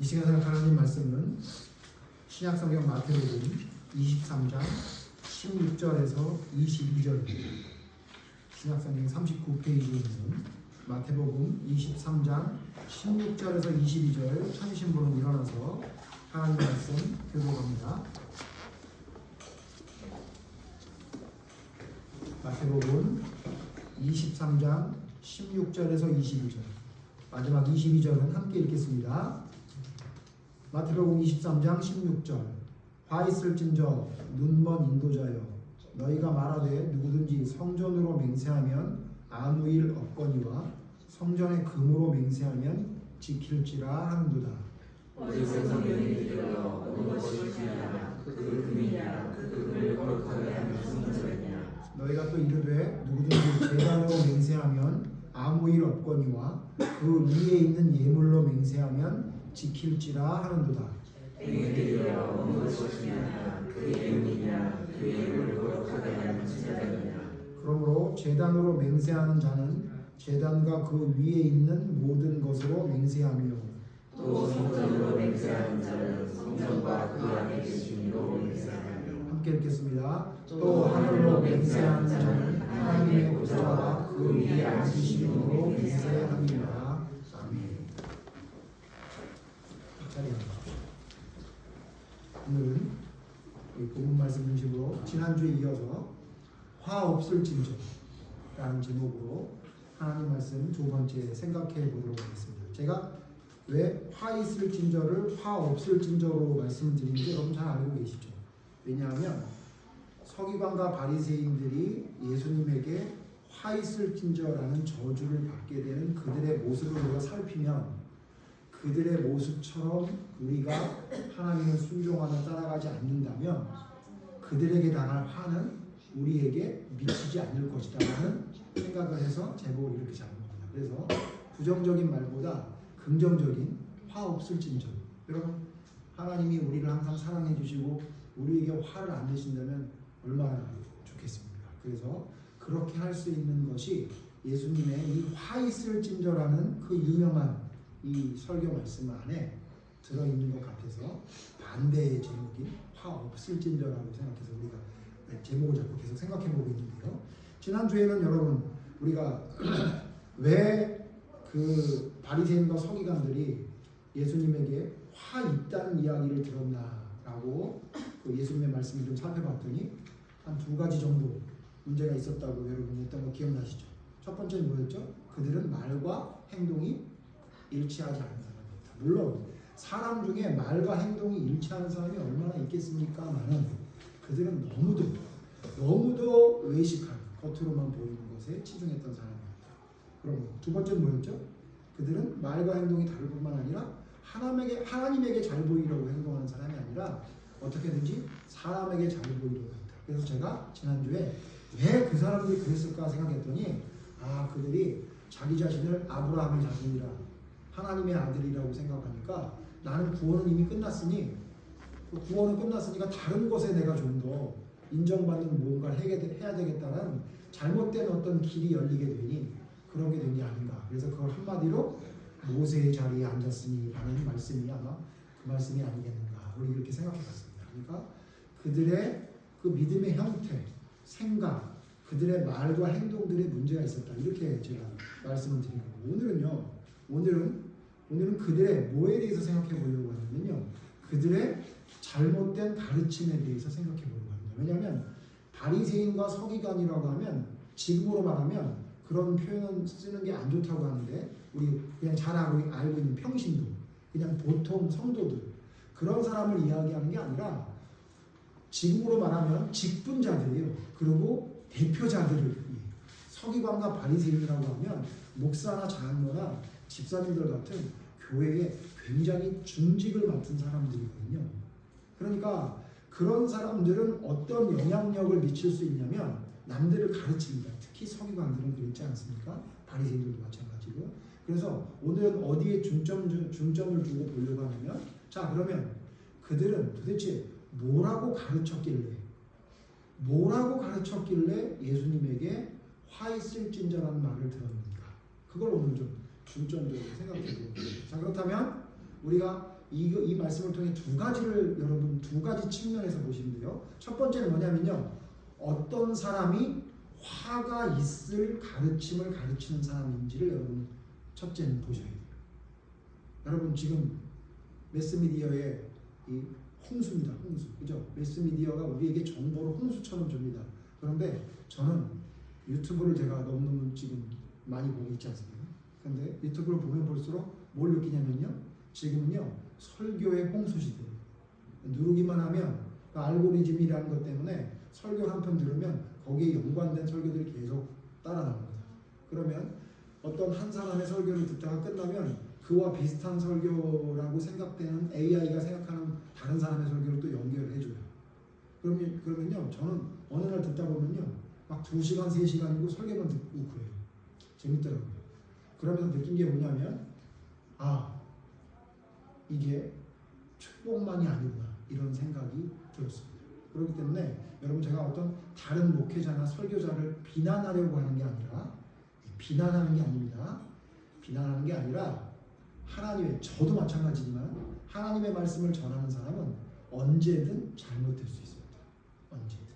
이 시간 생각 하나님 말씀은 신약성경 마태복음 23장 16절에서 22절입니다. 신약성경 39페이지에 있는 마태복음 23장 16절에서 22절 찾으신 분은 일어나서 하나님 말씀 교독합니다. 마태복음 23장 16절에서 22절, 마지막 22절은 함께 읽겠습니다. 마태복음 23장 16절. 화 있을진저 눈먼 인도자여, 너희가 말하되 누구든지 성전으로 맹세하면 아무 일 없거니와 성전의 금으로 맹세하면 지킬지라 하는도다. 어디서 성경이 들어 어느 것이 주냐 그 금이냐 그 금을 거룩하게 하는 성전이냐. 너희가 또 이르되 누구든지 제단으로 맹세하면 아무 일 없거니와 그 위에 있는 예물로 맹세하면 지킬지라 하는도다. 내게 들어 어느 것이 주냐 그 예물이냐 그 예물을 거룩하게 하는 성전이냐. 그러므로 제단으로 맹세하는 자는 제단과 그 위에 있는 모든 것으로 맹세하며 또 성전으로 맹세하는 자는 성전과 그 안에 계신 이로 맹세하며. 함께 읽겠습니다. 또 하늘로 맹세하는 자는 하나님의 보좌와 그 위에 앉으신 이로 맹세하니라. 아멘. 자리에 앉으십시오. 오늘은 이 본문 말씀 중심으로 지난주에 이어서 화 없을진저라는 제목으로 하나님 말씀 두 번째 생각해 보도록 하겠습니다. 제가 왜 화 있을진저를 화 없을진저로 말씀드리는지 여러분 잘 알고 계시죠? 왜냐하면 서기관과 바리새인들이 예수님에게 화 있을진저라는 저주를 받게 되는 그들의 모습을 우리가 살피면 그들의 모습처럼 우리가 하나님을 순종하며 따라가지 않는다면 그들에게 당할 화는 우리에게 미치지 않을 것이다라는 생각을 해서 제목을 이렇게 잡은 겁니다. 그래서 부정적인 말보다 긍정적인 화 없을진저. 여러분, 하나님이 우리를 항상 사랑해 주시고 우리에게 화를 안 내신다면 얼마나 좋겠습니까? 그래서 그렇게 할 수 있는 것이 예수님의 이 화 있을진저라는 그 유명한 이 설교 말씀 안에 들어있는 것 같아서 반대의 제목인 화 없을진저라고 생각해서 우리가 제목을 잡고 계속 생각해 보고 있는데요. 지난주에는 여러분 우리가 왜 그 바리새인과 서기관들이 예수님에게 화 있다는 이야기를 들었나라고 그 예수님의 말씀을 좀 살펴봤더니 한 두 가지 정도 문제가 있었다고 여러분 했던 거 기억나시죠? 첫 번째는 뭐였죠? 그들은 말과 행동이 일치하지 않는 사람이었다. 물론 사람 중에 말과 행동이 일치하는 사람이 얼마나 있겠습니까마는 그들은 너무도 외식한 겉으로만 보이는 것에 치중했던 사람이었다. 그럼 두 번째는 뭐였죠? 그들은 말과 행동이 다를 뿐만 아니라 하나님에게 잘 보이려고 행동하는 사람이 아니라 어떻게든지 사람에게 잘 보이려고 했다. 그래서 제가 지난주에 왜 그 사람들이 그랬을까 생각했더니 그들이 자기 자신을 아브라함의 자손이라 하나님의 아들이라고 생각하니까 나는 구원은 이미 끝났으니 구원은 끝났으니까 다른 것에 내가 좀 더 인정받는 무언가를 해야 되겠다는 잘못된 어떤 길이 열리게 되니 그러게 된 게 아닌가. 그래서 그걸 한마디로 모세의 자리에 앉았으니 라는 말씀이 아마 그 말씀이 아니겠는가. 우리 이렇게 생각해 봤습니다. 그러니까 그들의 그 믿음의 형태, 생각, 그들의 말과 행동들의 문제가 있었다. 이렇게 제가 말씀을 드린 거고 오늘은 그들의 뭐에 대해서 생각해 보려고 하냐면요. 그들의 잘못된 가르침에 대해서 생각해 보려고 합니다. 왜냐하면 바리새인과 서기관이라고 하면 지금으로 말하면 그런 표현은 쓰는 게 안 좋다고 하는데 우리 그냥 잘 알고 있는 평신도, 그냥 보통 성도들 그런 사람을 이야기하는 게 아니라 지금으로 말하면 직분자들이에요. 그리고 대표자들을 서기관과 바리새인이라고 하면 목사나 장로나 집사님들 같은 교회에 굉장히 중직을 맡은 사람들이거든요. 그러니까 그런 사람들은 어떤 영향력을 미칠 수 있냐면 남들을 가르칩니다. 특히 서기관들은 그렇지 않습니까? 바리새인들도 마찬가지고. 그래서 오늘은 어디에 중점을 주고 보려고 하냐면 자 그러면 그들은 도대체 뭐라고 가르쳤길래 예수님에게 화 있을진저라는 말을 들었는가? 그걸 오늘 좀 중점적으로 생각해 보겠습니다. 자 그렇다면 우리가 이 말씀을 통해 두 가지를 여러분 두 가지 측면에서 보시면 돼요. 첫 번째는 뭐냐면요. 어떤 사람이 화가 있을 가르침을 가르치는 사람인지를 여러분 첫째는 보셔야 돼요. 여러분 지금 매스미디어의 이 홍수입니다. 홍수. 그죠? 매스미디어가 우리에게 정보를 홍수처럼 줍니다. 그런데 저는 유튜브를 제가 너무너무 지금 많이 보고 있지 않습니까? 근데 유튜브를 보면 볼수록 뭘 느끼냐면요. 지금은요. 설교의 홍수 시대. 누르기만 하면 그 알고리즘이라는 것 때문에 설교를 한 편 들으면 거기에 연관된 설교들이 계속 따라 나옵니다. 그러면 어떤 한 사람의 설교를 듣다가 끝나면 그와 비슷한 설교라고 생각되는 AI가 생각하는 다른 사람의 설교를 또 연결을 해줘요. 그러면요, 저는 어느 날 듣다 보면요, 막 2시간, 3시간이고 설교만 듣고 그래요. 재밌더라고요. 그러면서 느낀 게 뭐냐면, 이게 축복만이 아니구나, 이런 생각이 들었습니다. 그렇기 때문에 여러분 제가 어떤 다른 목회자나 설교자를 비난하려고 하는 게 아니라, 비난하는 게 아닙니다. 비난하는 게 아니라 하나님의, 저도 마찬가지지만 하나님의 말씀을 전하는 사람은 언제든 잘못될 수 있습니다. 언제든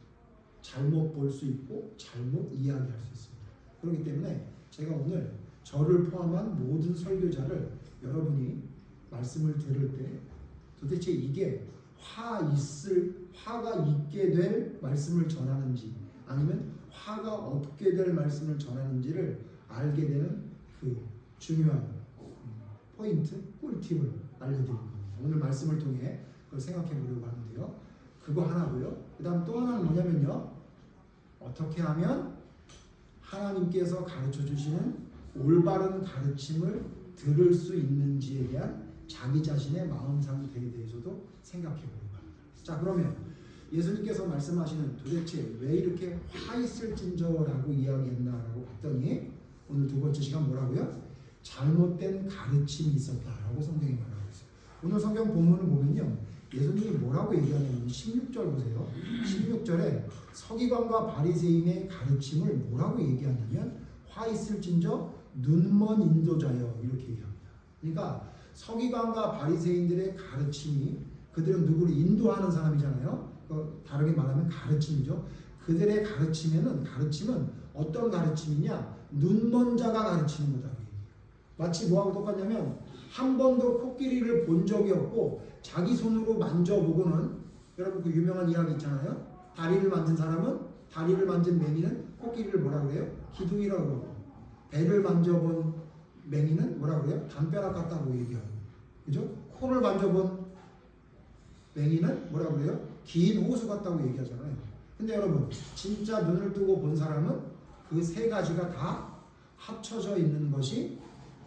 잘못 볼 수 있고 잘못 이야기할 수 있습니다. 그렇기 때문에 제가 오늘 저를 포함한 모든 설교자를 여러분이 말씀을 들을 때 도대체 이게 화가 있게 될 말씀을 전하는지 아니면 화가 없게 될 말씀을 전하는지를 알게 되는 그 중요한 포인트, 꿀팁을 알려드릴 겁니다. 오늘 말씀을 통해 그걸 생각해 보려고 하는데요. 그거 하나고요. 그 다음 또 하나는 뭐냐면요. 어떻게 하면 하나님께서 가르쳐 주시는 올바른 가르침을 들을 수 있는지에 대한 자기 자신의 마음 상태에 대해서도 생각해 보려고 합니다. 자, 그러면 예수님께서 말씀하시는 도대체 왜 이렇게 화 있을진저라고 이야기했나라고 봤더니 오늘 두 번째 시간 뭐라고요? 잘못된 가르침이 있었다라고 성경이 말하고 있어요. 오늘 성경 본문을 보면요. 예수님이 뭐라고 얘기하냐면 16절 보세요. 16절에 서기관과 바리새인의 가르침을 뭐라고 얘기하냐면 화 있을진저 눈먼 인도자여 이렇게 얘기합니다. 그러니까 서기관과 바리새인들의 가르침이 그들은 누구를 인도하는 사람이잖아요. 다르게 말하면 가르침이죠. 그들의 가르침은 어떤 가르침이냐? 눈먼 자가 가르치는 거다. 마치 뭐하고 똑같냐면 한 번도 코끼리를 본 적이 없고 자기 손으로 만져보고는 여러분 그 유명한 이야기 있잖아요. 다리를 만진 맹이는 코끼리를 뭐라 그래요? 기둥이라고 그러고 배를 만져본 맹이는 뭐라 그래요? 담벼락 같다고 얘기하고 그죠? 코를 만져본 맹이는 뭐라 그래요? 긴 호수 같다고 얘기하잖아요. 근데 여러분 진짜 눈을 뜨고 본 사람은 그 세 가지가 다 합쳐져 있는 것이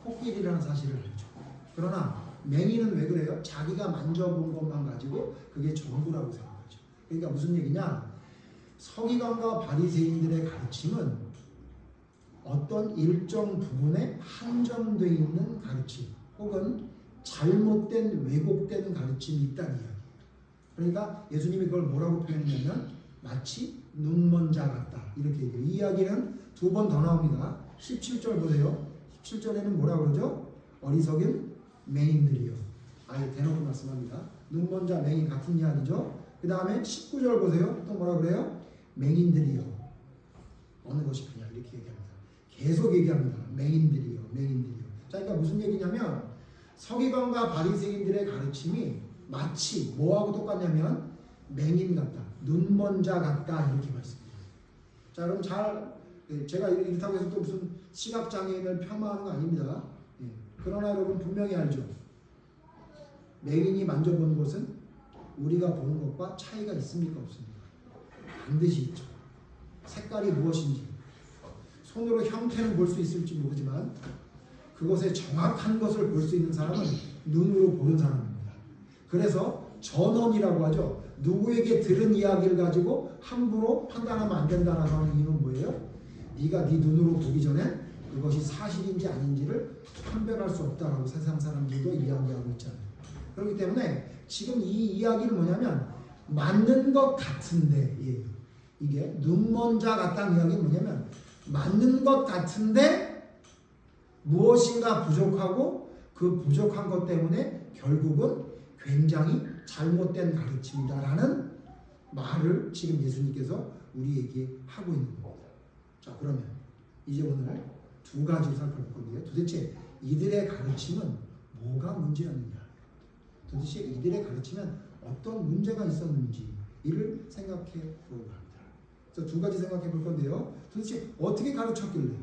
코끼리라는 사실을 알죠. 그러나 맹이는 왜 그래요? 자기가 만져본 것만 가지고 그게 전부라고 생각하죠. 그러니까 무슨 얘기냐? 서기관과 바리새인들의 가르침은 어떤 일정 부분에 한정되어 있는 가르침 혹은 잘못된 왜곡된 가르침이 있다는 이야기예요. 그러니까 예수님이 그걸 뭐라고 표현했냐면 마치 눈먼 자 같다 이렇게 얘기해요. 이 이야기는 두 번 더 나옵니다. 17절 보세요. 17절에는 뭐라고 그러죠? 어리석은 맹인들이요. 아예 대놓고 말씀합니다. 눈먼 자 맹인 같은 이야기죠. 그 다음에 19절 보세요. 또 뭐라 그래요? 맹인들이요. 어느 것이 그냥 이렇게 얘기합니다. 계속 얘기합니다. 맹인들이요. 자, 그러니까 무슨 얘기냐면 서기관과 바리새인들의 가르침이 마치 뭐하고 똑같냐면 맹인 같다. 눈먼 자 같다. 이렇게 말씀드려요. 자, 그럼 제가 이렇다고 해서 또 무슨 시각장애인을 폄하하는 거 아닙니다. 그러나 여러분 분명히 알죠. 맹인이 만져본 곳은 우리가 보는 것과 차이가 있습니까? 없습니까? 반드시 있죠. 색깔이 무엇인지 손으로 형태는 볼 수 있을지 모르지만 그것의 정확한 것을 볼 수 있는 사람은 눈으로 보는 사람입니다. 그래서 전언이라고 하죠. 누구에게 들은 이야기를 가지고 함부로 판단하면 안 된다라고 하는 이유는 뭐예요? 네가 네 눈으로 보기 전에 그것이 사실인지 아닌지를 판별할 수 없다라고 세상 사람들도 이야기하고 있잖아요. 그렇기 때문에 지금 이 이야기는 뭐냐면 맞는 것 같은데 이게 눈먼 자 같다는 이야기는 뭐냐면 맞는 것 같은데 무엇인가 부족하고 그 부족한 것 때문에 결국은 굉장히 잘못된 가르침이다라는 말을 지금 예수님께서 우리에게 하고 있는 겁니다. 자, 그러면 이제 오늘 두 가지를 살펴볼 건데요. 도대체 이들의 가르침은 뭐가 문제였느냐? 도대체 이들의 가르침은 어떤 문제가 있었는지 이를 생각해 보려고 합니다. 그래서 두 가지 생각해 볼 건데요. 도대체 어떻게 가르쳤길래,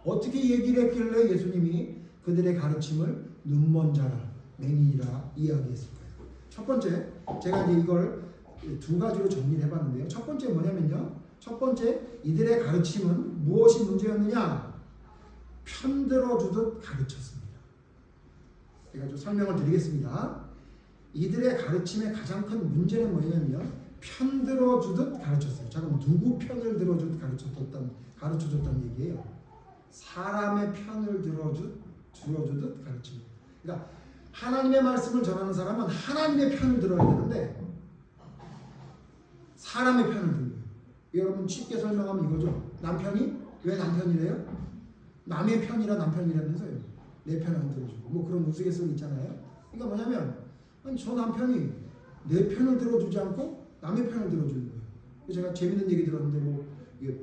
어떻게 얘기를 했길래 예수님이 그들의 가르침을 눈먼 자라, 맹인이라 이야기했을까요? 첫 번째, 제가 이제 이걸 두 가지로 정리를 해봤는데요. 첫 번째 뭐냐면요. 첫 번째, 이들의 가르침은 무엇이 문제였느냐? 편들어주듯 가르쳤습니다. 제가 좀 설명을 드리겠습니다. 이들의 가르침의 가장 큰 문제는 뭐냐면요. 편들어주듯 가르쳤어요. 자, 그럼 누구 편을 들어주듯 가르쳐줬다는 얘기예요? 사람의 편을 들어주듯 가르칩니다. 그러니까 하나님의 말씀을 전하는 사람은 하나님의 편을 들어야 되는데 사람의 편을 듣는 거예요. 여러분 쉽게 설명하면 이거죠. 남편이 왜 남편이래요? 남의 편이라 남편이라면서요. 내 편 안 들어주고 뭐 그런 우스갯소리 있잖아요. 그러니까 뭐냐면 아니 저 남편이 내 편을 들어주지 않고 남의 편을 들어주는 거예요. 제가 재밌는 얘기 들었는데 뭐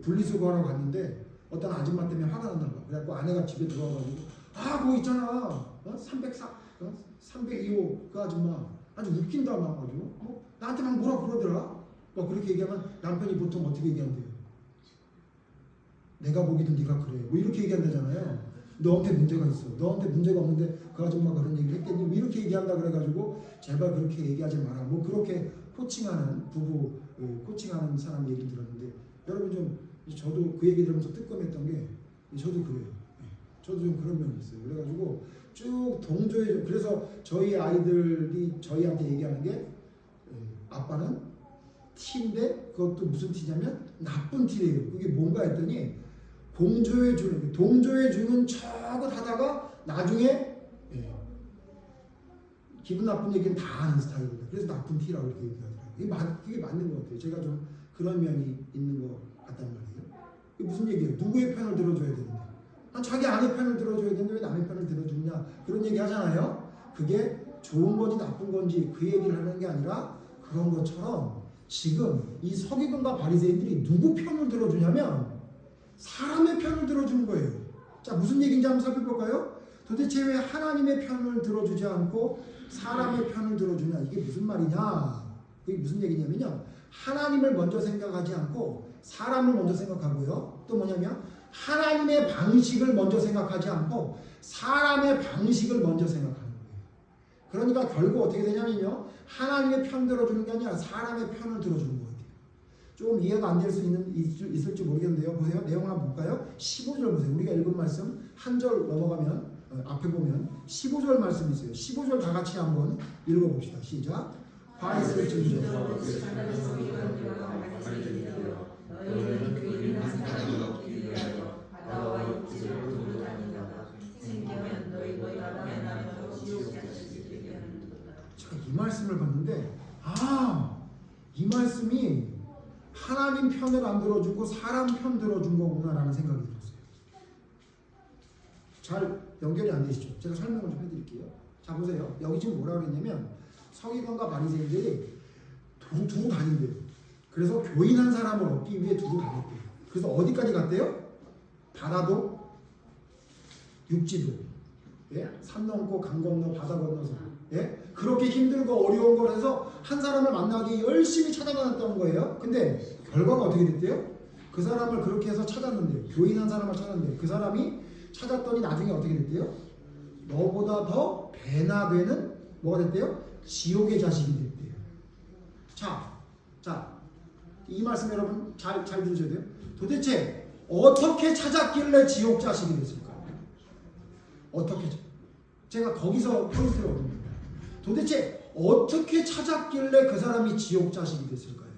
분리수거하러 갔는데 어떤 아줌마 때문에 화가 났나 봐. 그래갖고 아내가 집에 들어와가지고 아 그거 있잖아 302호 그 아줌마 아주 웃긴다 막 가지고 나한테 막 뭐라 그러더라. 뭐 그렇게 얘기하면 남편이 보통 어떻게 얘기한대요? 내가 보기도 네가 그래. 뭐 이렇게 얘기한다잖아요. 너한테 문제가 있어. 너한테 문제가 없는데 그 아줌마가 그런 얘기를 했겠니? 뭐 이렇게 얘기한다 그래가지고 제발 그렇게 얘기하지 마라. 뭐 그렇게 코칭하는 부부 코칭하는 사람 얘기 들었는데 여러분 좀 저도 그 얘기 들으면서 뜨끔했던 게 저도 그래요. 저도 좀 그런 면이 있어요. 그래가지고 쭉 동조해. 그래서 저희 아이들이 저희한테 얘기하는 게 아빠는 티인데 그것도 무슨 티냐면 나쁜 티래요. 그게 뭔가 했더니 동조해 주는 척을 하다가 나중에 기분 나쁜 얘기는 다 하는 스타일입니다. 그래서 나쁜 티라고 이렇게 얘기하더라고요. 그게 맞는 것 같아요. 제가 좀 그런 면이 있는 것 같단 말이에요. 이게 무슨 얘기예요? 누구의 편을 들어줘야 되는데? 자기 아내 편을 들어줘야 되는데 왜 남의 편을 들어주느냐? 그런 얘기 하잖아요. 그게 좋은 건지 나쁜 건지 그 얘기를 하는 게 아니라 그런 것처럼 지금 이 서기관과 바리새인들이 누구 편을 들어주냐면 사람의 편을 들어주는 거예요. 자, 무슨 얘기인지 한번 살펴볼까요? 도대체 왜 하나님의 편을 들어주지 않고 사람의 편을 들어주냐? 이게 무슨 말이냐? 그게 무슨 얘기냐면요. 하나님을 먼저 생각하지 않고 사람을 먼저 생각하고요. 또 뭐냐면 하나님의 방식을 먼저 생각하지 않고 사람의 방식을 먼저 생각하는 거예요. 그러니까 결국 어떻게 되냐면요. 하나님의 편 들어주는 게 아니라 사람의 편을 들어주는 거예요. 좀 이해가 안 될 수 있을지 모르겠는데요. 보세요. 내용 한번 볼까요? 15절 보세요. 우리가 읽은 말씀 한 절 넘어가면 앞에 보면 15절 말씀이 있어요. 15절 다 같이 한번 읽어봅시다. 시작. 화 있을 징조 너희는 그 이름을 사랑이 없기 위하여 바다와 육지를 두루 다니다가 생기면 너희가 만나며 지옥 자식이 되게 하는도다. 제가 이 말씀을 봤는데 이 말씀이 하나님 편을 안 들어주고 사람 편 들어준 거구나라는 생각이 들었어요. 잘 연결이 안 되시죠? 제가 설명을 좀 해드릴게요. 자, 보세요. 여기 지금 뭐라고 했냐면 서기관과 바리새인들이 두루 다닌대요. 그래서 교인한 사람을 얻기 위해 두루 다녔대요. 그래서 어디까지 갔대요? 바다도 육지도 산 넘고 강 건너 바다 건너서 그렇게 힘들고 어려운 걸 해서 한 사람을 만나기 열심히 찾아다녔다는 거예요. 근데 결과가 어떻게 됐대요? 그 사람을 그렇게 해서 찾았는데요. 교인한 사람을 찾았는데 그 사람이 찾았더니 나중에 어떻게 됐대요? 너보다 더 배나 되는 뭐가 됐대요? 지옥의 자식이 됐대요. 자, 이 말씀 여러분 잘 들으셔야 돼요. 도대체 어떻게 찾았길래 지옥 자식이 됐을까요? 어떻게? 제가 거기서 포인트를 얻습니다. 도대체 어떻게 찾았길래 그 사람이 지옥 자식이 됐을까요?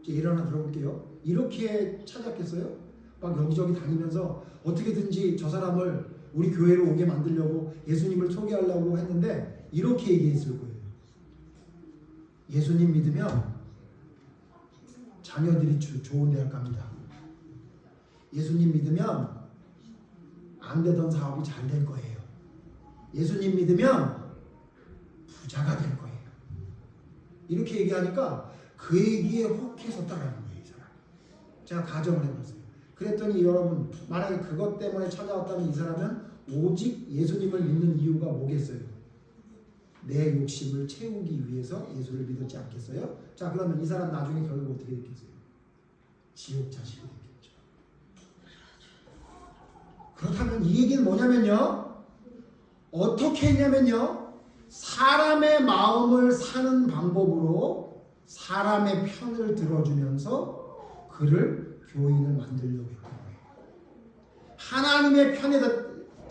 예를 하나 들어볼게요. 이렇게 찾았겠어요? 막 여기저기 다니면서 어떻게든지 저 사람을 우리 교회로 오게 만들려고 예수님을 소개하려고 했는데 이렇게 얘기했을 거예요. 예수님 믿으면 자녀들이 좋은 대학 갑니다. 예수님 믿으면 안 되던 사업이 잘 될 거예요. 예수님 믿으면 부자가 될 거예요. 이렇게 얘기하니까 그 얘기에 혹해서 따라하는 거예요. 이 사람. 제가 가정을 해봤어요. 그랬더니 여러분 만약에 그것 때문에 찾아왔다면 이 사람은 오직 예수님을 믿는 이유가 뭐겠어요? 내 욕심을 채우기 위해서 예수를 믿었지 않겠어요? 자, 그러면 이 사람 나중에 결국 어떻게 됐겠어요? 지옥 자식이 됐겠죠. 그렇다면 이 얘기는 뭐냐면요, 어떻게 했냐면요, 사람의 마음을 사는 방법으로 사람의 편을 들어주면서 그를 교인을 만들려고 했던 거예요. 하나님의 편에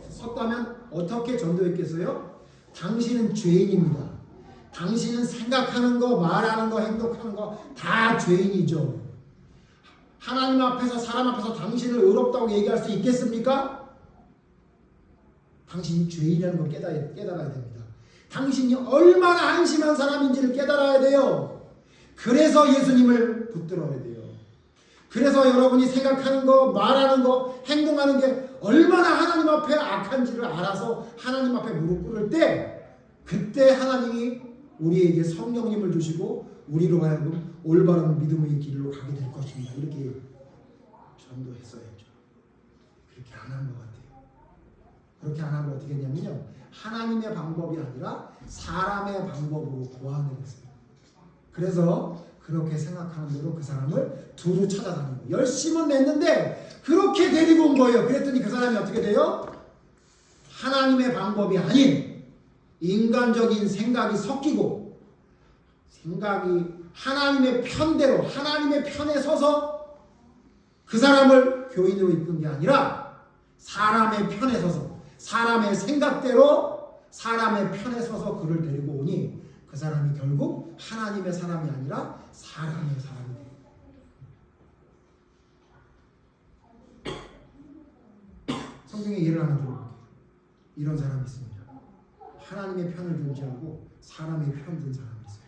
섰다면 어떻게 전도했겠어요? 당신은 죄인입니다. 당신은 생각하는 거, 말하는 거, 행동하는 거 다 죄인이죠. 하나님 앞에서, 사람 앞에서 당신을 의롭다고 얘기할 수 있겠습니까? 당신이 죄인이라는 걸 깨달아야 됩니다. 당신이 얼마나 한심한 사람인지를 깨달아야 돼요. 그래서 예수님을 붙들어야 돼요. 그래서 여러분이 생각하는 거, 말하는 거, 행동하는 게 얼마나 하나님 앞에 악한지를 알아서 하나님 앞에 무릎 꿇을 때, 그때 하나님이 우리에게 성령님을 주시고 우리로 하여금 올바른 믿음의 길로 가게 될 것입니다. 이렇게 전도했어야죠. 그렇게 안 한 것 같아요. 그렇게 안 하면 어떻게 했냐면요, 하나님의 방법이 아니라 사람의 방법으로 고안을 했어요. 그래서 그렇게 생각하는 대로 그 사람을 두루 찾아다니고 열심은 냈는데 그렇게 데리고 온 거예요. 그랬더니 그 사람이 어떻게 돼요? 하나님의 방법이 아닌 인간적인 생각이 섞이고, 생각이 하나님의 편대로, 하나님의 편에 서서 그 사람을 교인으로 이끈 게 아니라 사람의 편에 서서, 사람의 생각대로 사람의 편에 서서 그를 데리고 오니 그 사람이 결국 하나님의 사람이 아니라 사람의 사람이 돼요. 성경에 예를 하나 들어볼게요. 이런 사람이 있습니다. 하나님의 편을 존재하고 사람의 편 든 사람이 있어요.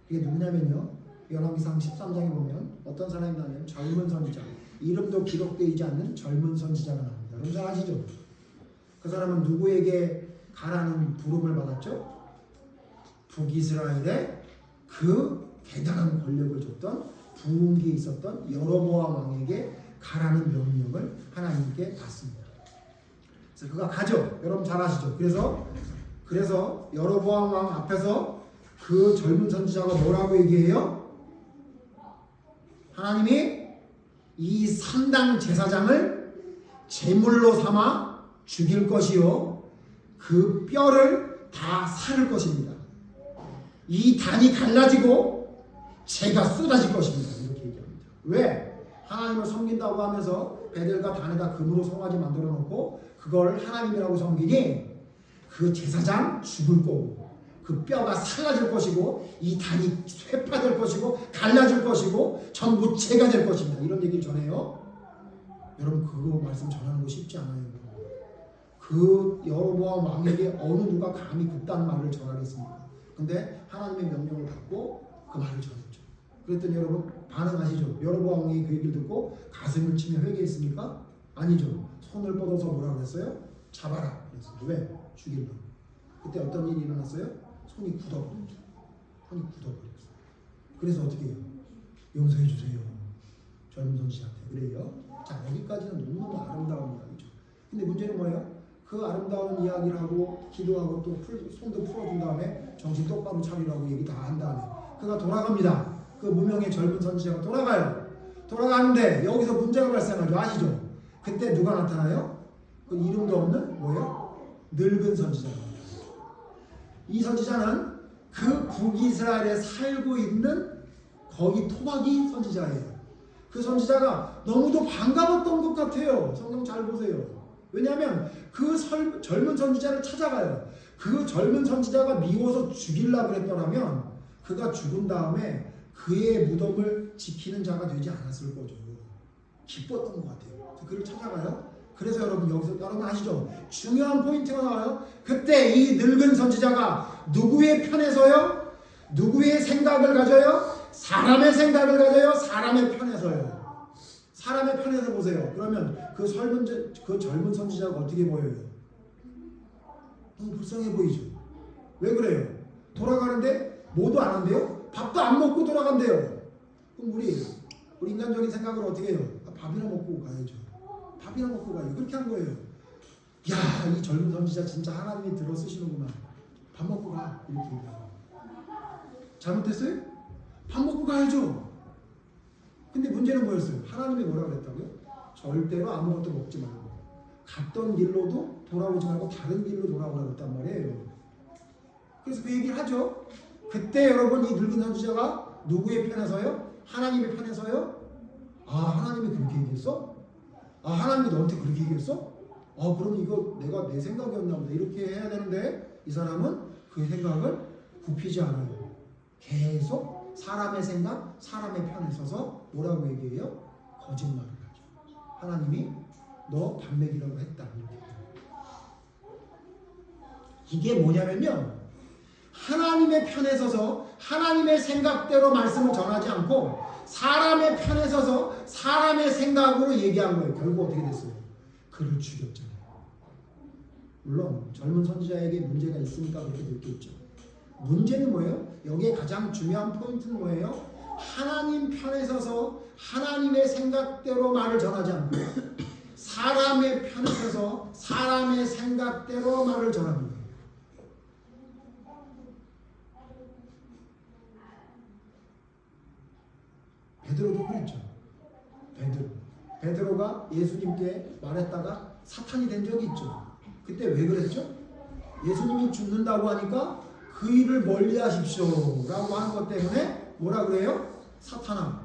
이게 누구냐면요, 열왕기상 13장에 보면 어떤 사람이 나면 젊은 선지자, 이름도 기록되어 있지 않는 젊은 선지자가 나옵니다. 여러분 잘 아시죠? 그 사람은 누구에게 가라는 부름을 받았죠? 북이스라엘에 그 대단한 권력을 줬던 부흥기에 있었던 여로보암 왕에게 가라는 명령을 하나님께 받습니다. 그래서 그가 가죠. 여러분 잘 아시죠? 그래서 여로보암 왕 앞에서 그 젊은 선지자가 뭐라고 얘기해요? 하나님이 이 산당 제사장을 제물로 삼아 죽일 것이요, 그 뼈를 다 사를 것입니다. 이 단이 갈라지고 재가 쏟아질 것입니다. 이렇게 얘기합니다. 왜? 하나님을 섬긴다고 하면서 베델과 단에다 금으로 송아지 만들어 놓고 그걸 하나님이라고 섬기니 그 제사장 죽을 거고, 그 뼈가 살라질 것이고, 이 단이 쇠파될 것이고, 갈라질 것이고, 전부 재가 될 것입니다. 이런 얘기를 전해요. 여러분 그거 말씀 전하는 거 쉽지 않아요. 그 여로보암 왕에게 어느 누가 감히 그딴 말을 전하겠습니까? 근데 하나님의 명령을 받고 그 말을 전했죠. 그랬더니 여러분 반응하시죠? 여로보암 왕이 그 얘기를 듣고 가슴을 치며 회개했습니까? 아니죠. 손을 뻗어서 뭐라고 했어요? 잡아라 그랬어요. 왜? 죽이려고. 그때 어떤 일이 일어났어요? 손이 굳어버렸죠. 손이 굳어버렸어요. 그래서 어떻게 해요? 용서해 주세요. 젊은 선지자한테. 그래요. 자, 여기까지는 너무너무 아름다운 이야기죠. 근데 문제는 뭐예요? 그 아름다운 이야기를 하고 기도하고 또 손도 풀어준 다음에 정신 똑바로 차리라고 얘기 다 한 다음에 그가 돌아갑니다. 그 무명의 젊은 선지자가 돌아가요. 돌아가는데 여기서 문제가 발생하죠. 아시죠? 그때 누가 나타나요? 그 이름도 없는 뭐예요? 늙은 선지자가. 이 선지자는 그 북이스라엘에 살고 있는 거기 토박이 선지자예요. 그 선지자가 너무도 반가웠던 것 같아요. 성경 잘 보세요. 왜냐하면 그 젊은 선지자를 찾아가요. 그 젊은 선지자가 미워서 죽이려고 그랬더라면 그가 죽은 다음에 그의 무덤을 지키는 자가 되지 않았을 거죠. 기뻤던 것 같아요. 그를 찾아가요. 그래서 여러분 아시죠? 중요한 포인트가 나와요. 그때 이 늙은 선지자가 누구의 편에 서요? 누구의 생각을 가져요? 사람의 생각을 가져요? 사람의 편에 서요. 사람의 편에서 보세요. 그러면 그 젊은 선지자가 어떻게 보여요? 너무 불쌍해 보이죠? 왜 그래요? 돌아가는데 뭐도 안 한대요? 밥도 안 먹고 돌아간대요. 그럼 우리 인간적인 생각을 어떻게 해요? 밥이나 먹고 가야죠. 밥이나 먹고 가요. 그렇게 한 거예요. 야, 이 젊은 선지자 진짜 하나님이 들어 쓰시는구만. 밥 먹고 가. 이렇게 얘기하고. 잘못했어요? 밥 먹고 가야죠. 근데 문제는 뭐였어요? 하나님이 뭐라고 그랬다고요? 절대로 아무것도 먹지 말고 갔던 길로도 돌아오지 말고 다른 길로 돌아오라고 했단 말이에요. 그래서 그 얘기를 하죠. 그때 여러분 이 늙은 선지자가 누구의 편에서요? 하나님의 편에서요? 아, 하나님이 그렇게 얘기했어? 아, 하나님이 너한테 그렇게 얘기했어? 아, 그럼 이거 내가 내 생각이었나 보다. 이렇게 해야 되는데 이 사람은 그 생각을 굽히지 않아요. 계속 사람의 생각, 사람의 편에 서서 뭐라고 얘기해요? 거짓말을 하죠. 하나님이 너 밥 먹이라고 했다. 이렇게. 이게 뭐냐면요. 하나님의 편에 서서 하나님의 생각대로 말씀을 전하지 않고 사람의 편에 서서 사람의 생각으로 얘기한 거예요. 결국 어떻게 됐어요? 그를 죽였잖아요. 물론 젊은 선지자에게 문제가 있으니까 그렇게 됐겠죠. 문제는 뭐예요? 여기에 가장 중요한 포인트는 뭐예요? 하나님 편에 서서 하나님의 생각대로 말을 전하지 않고 사람의 편에 서서 사람의 생각대로 말을 전하는 거예요. 베드로도 그랬죠. 베드로가 예수님께 말했다가 사탄이 된 적이 있죠. 그때 왜 그랬죠? 예수님이 죽는다고 하니까 그 일을 멀리 하십시오 라고 한 것 때문에 뭐라 그래요? 사탄아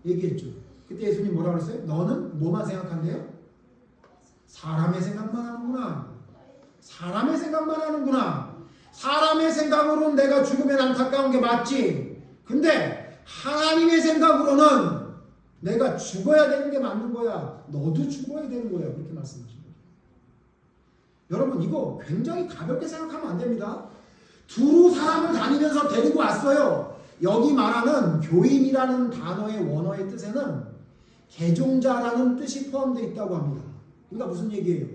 얘기했죠. 그때 예수님 뭐라 그랬어요? 너는 뭐만 생각한대요? 사람의 생각만 하는구나. 사람의 생각만 하는구나. 사람의 생각으로는 내가 죽으면 안타까운 게 맞지. 근데 하나님의 생각으로는 내가 죽어야 되는 게 맞는 거야. 너도 죽어야 되는 거야. 그렇게 말씀하신 거죠. 여러분 이거 굉장히 가볍게 생각하면 안 됩니다. 두루 사람을 다니면서 데리고 왔어요. 여기 말하는 교인이라는 단어의 원어의 뜻에는 개종자라는 뜻이 포함되어 있다고 합니다. 그러니까 무슨 얘기예요?